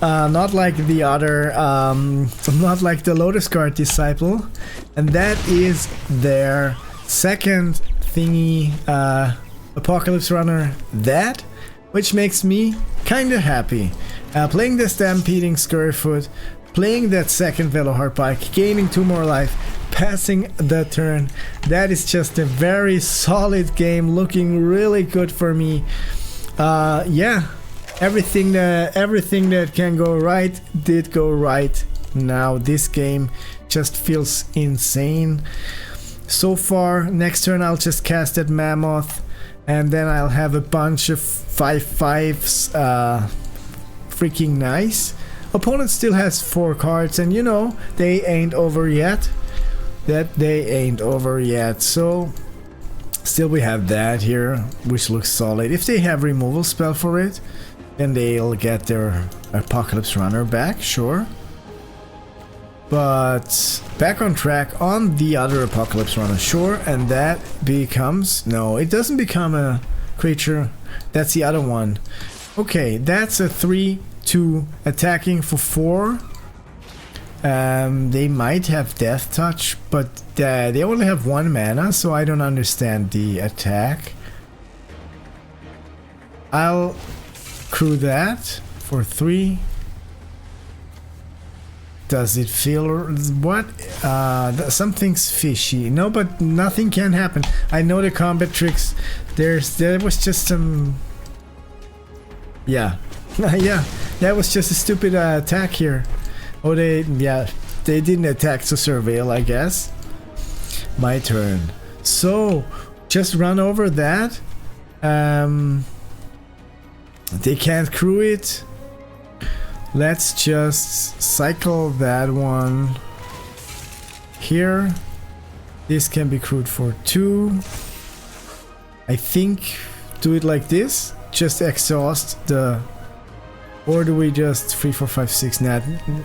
Not like the other, not like the Lotus Guard Disciple. And that is their second thingy, Apocalypse Runner, that, which makes me kinda happy. Playing the Stampeding Scurryfoot, playing that second Veloheart Bike, gaining 2 more life, passing the turn. That is just a very solid game, looking really good for me. Yeah, everything that can go right did go right. Now this game just feels insane. So far, next turn I'll just cast that Mammoth, and then I'll have a bunch of 5/5s, freaking nice. Opponent still has 4 cards, and you know, they ain't over yet. They ain't over yet. So, still we have that here, which looks solid. If they have removal spell for it, then they'll get their Apocalypse Runner back, sure. But back on track on the other Apocalypse Runner, sure, and that becomes, no, it doesn't become a creature, that's the other one. Okay, that's a 3/2 attacking for 4. They might have Death Touch, but they only have 1 mana, so I don't understand the attack. I'll crew that for 3. Does it feel... what? Something's fishy. No, but nothing can happen. I know the combat tricks. There was just some... yeah. Yeah, that was just a stupid attack here. Oh, they didn't attack to surveil, I guess. My turn. So, just run over that. They can't crew it. Let's just cycle that one here. This can be crewed for 2. I think do it like this. Just exhaust the... or do we just 3, 4, 5, 6? Nah,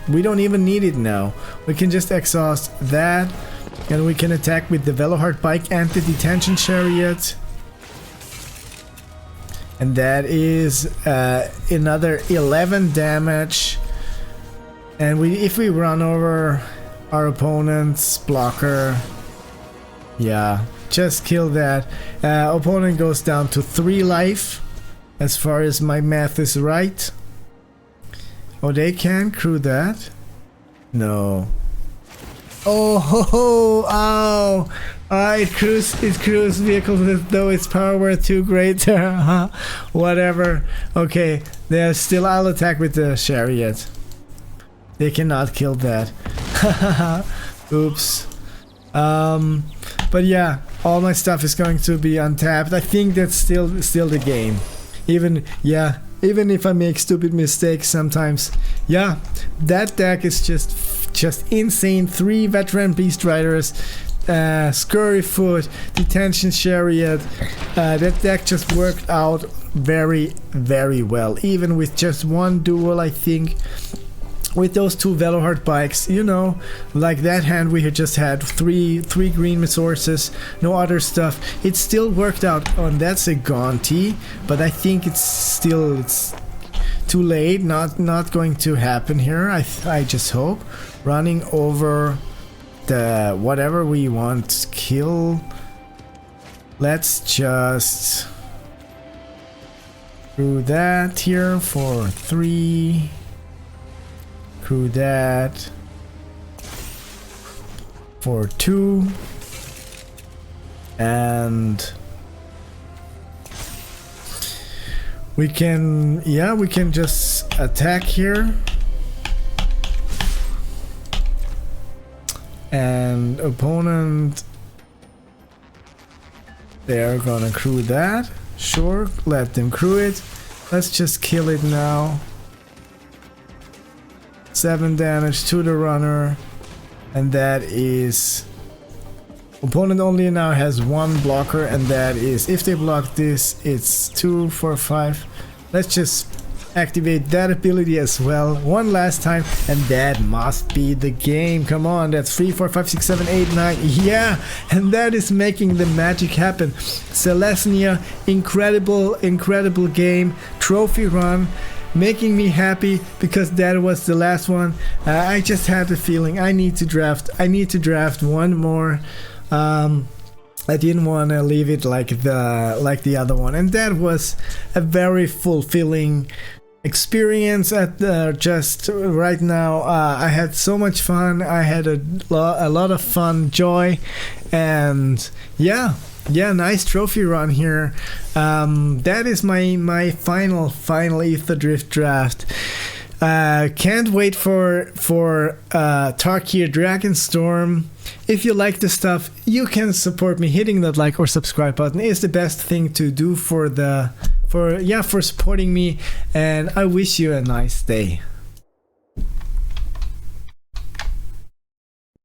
we don't even need it now. We can just exhaust that, and we can attack with the Veloheart Bike and the Detention Chariot. And that is another 11 damage. And if we run over our opponent's blocker, yeah, just kill that. Opponent goes down to 3 life, as far as my math is right. Oh, they can crew that? No. Oh, ho, ho, ow! It crews vehicles as though its power were 2 greater. Whatever. Okay, they're still... I'll attack with the chariot. They cannot kill that. Oops. But yeah, all my stuff is going to be untapped. I think that's still the game. Even if I make stupid mistakes sometimes. Yeah, that deck is just insane. 3 Veteran Beast Riders, Scurryfoot, Detention Chariot. That deck just worked out very, very well. Even with just 1 duel, I think. With those 2 Veloheart Bikes, you know, like that hand we had just had 3 green resources, no other stuff. It still worked out. Oh, and that's a Gaunty, but I think it's too late. Not going to happen here. I just hope. Running over the whatever we want to kill. Let's just do that here for 3. Crew that for 2, and we can just attack here, and opponent, they're gonna crew that. Sure, let them crew it. Let's just kill it now. 7 damage to the runner, and that is opponent only now has 1 blocker, and that is if they block this, it's 2, 4, 5. Let's just activate that ability as well one last time, and that must be the game. Come on, that's 3, 4, 5, 6, 7, 8, 9. Yeah, and that is making the magic happen. Celestia, incredible game, trophy run, making me happy because that was the last one. I just had the feeling I need to draft one more. I didn't want to leave it like the other one, and that was a very fulfilling experience. At just right now, I had so much fun. I had a lot of fun, joy, and yeah, nice trophy run here. That is my final Aetherdrift draft. Can't wait for Tarkir Dragonstorm. If you like the stuff, you can support me. Hitting that like or subscribe button is the best thing to do for supporting me, and I wish you a nice day.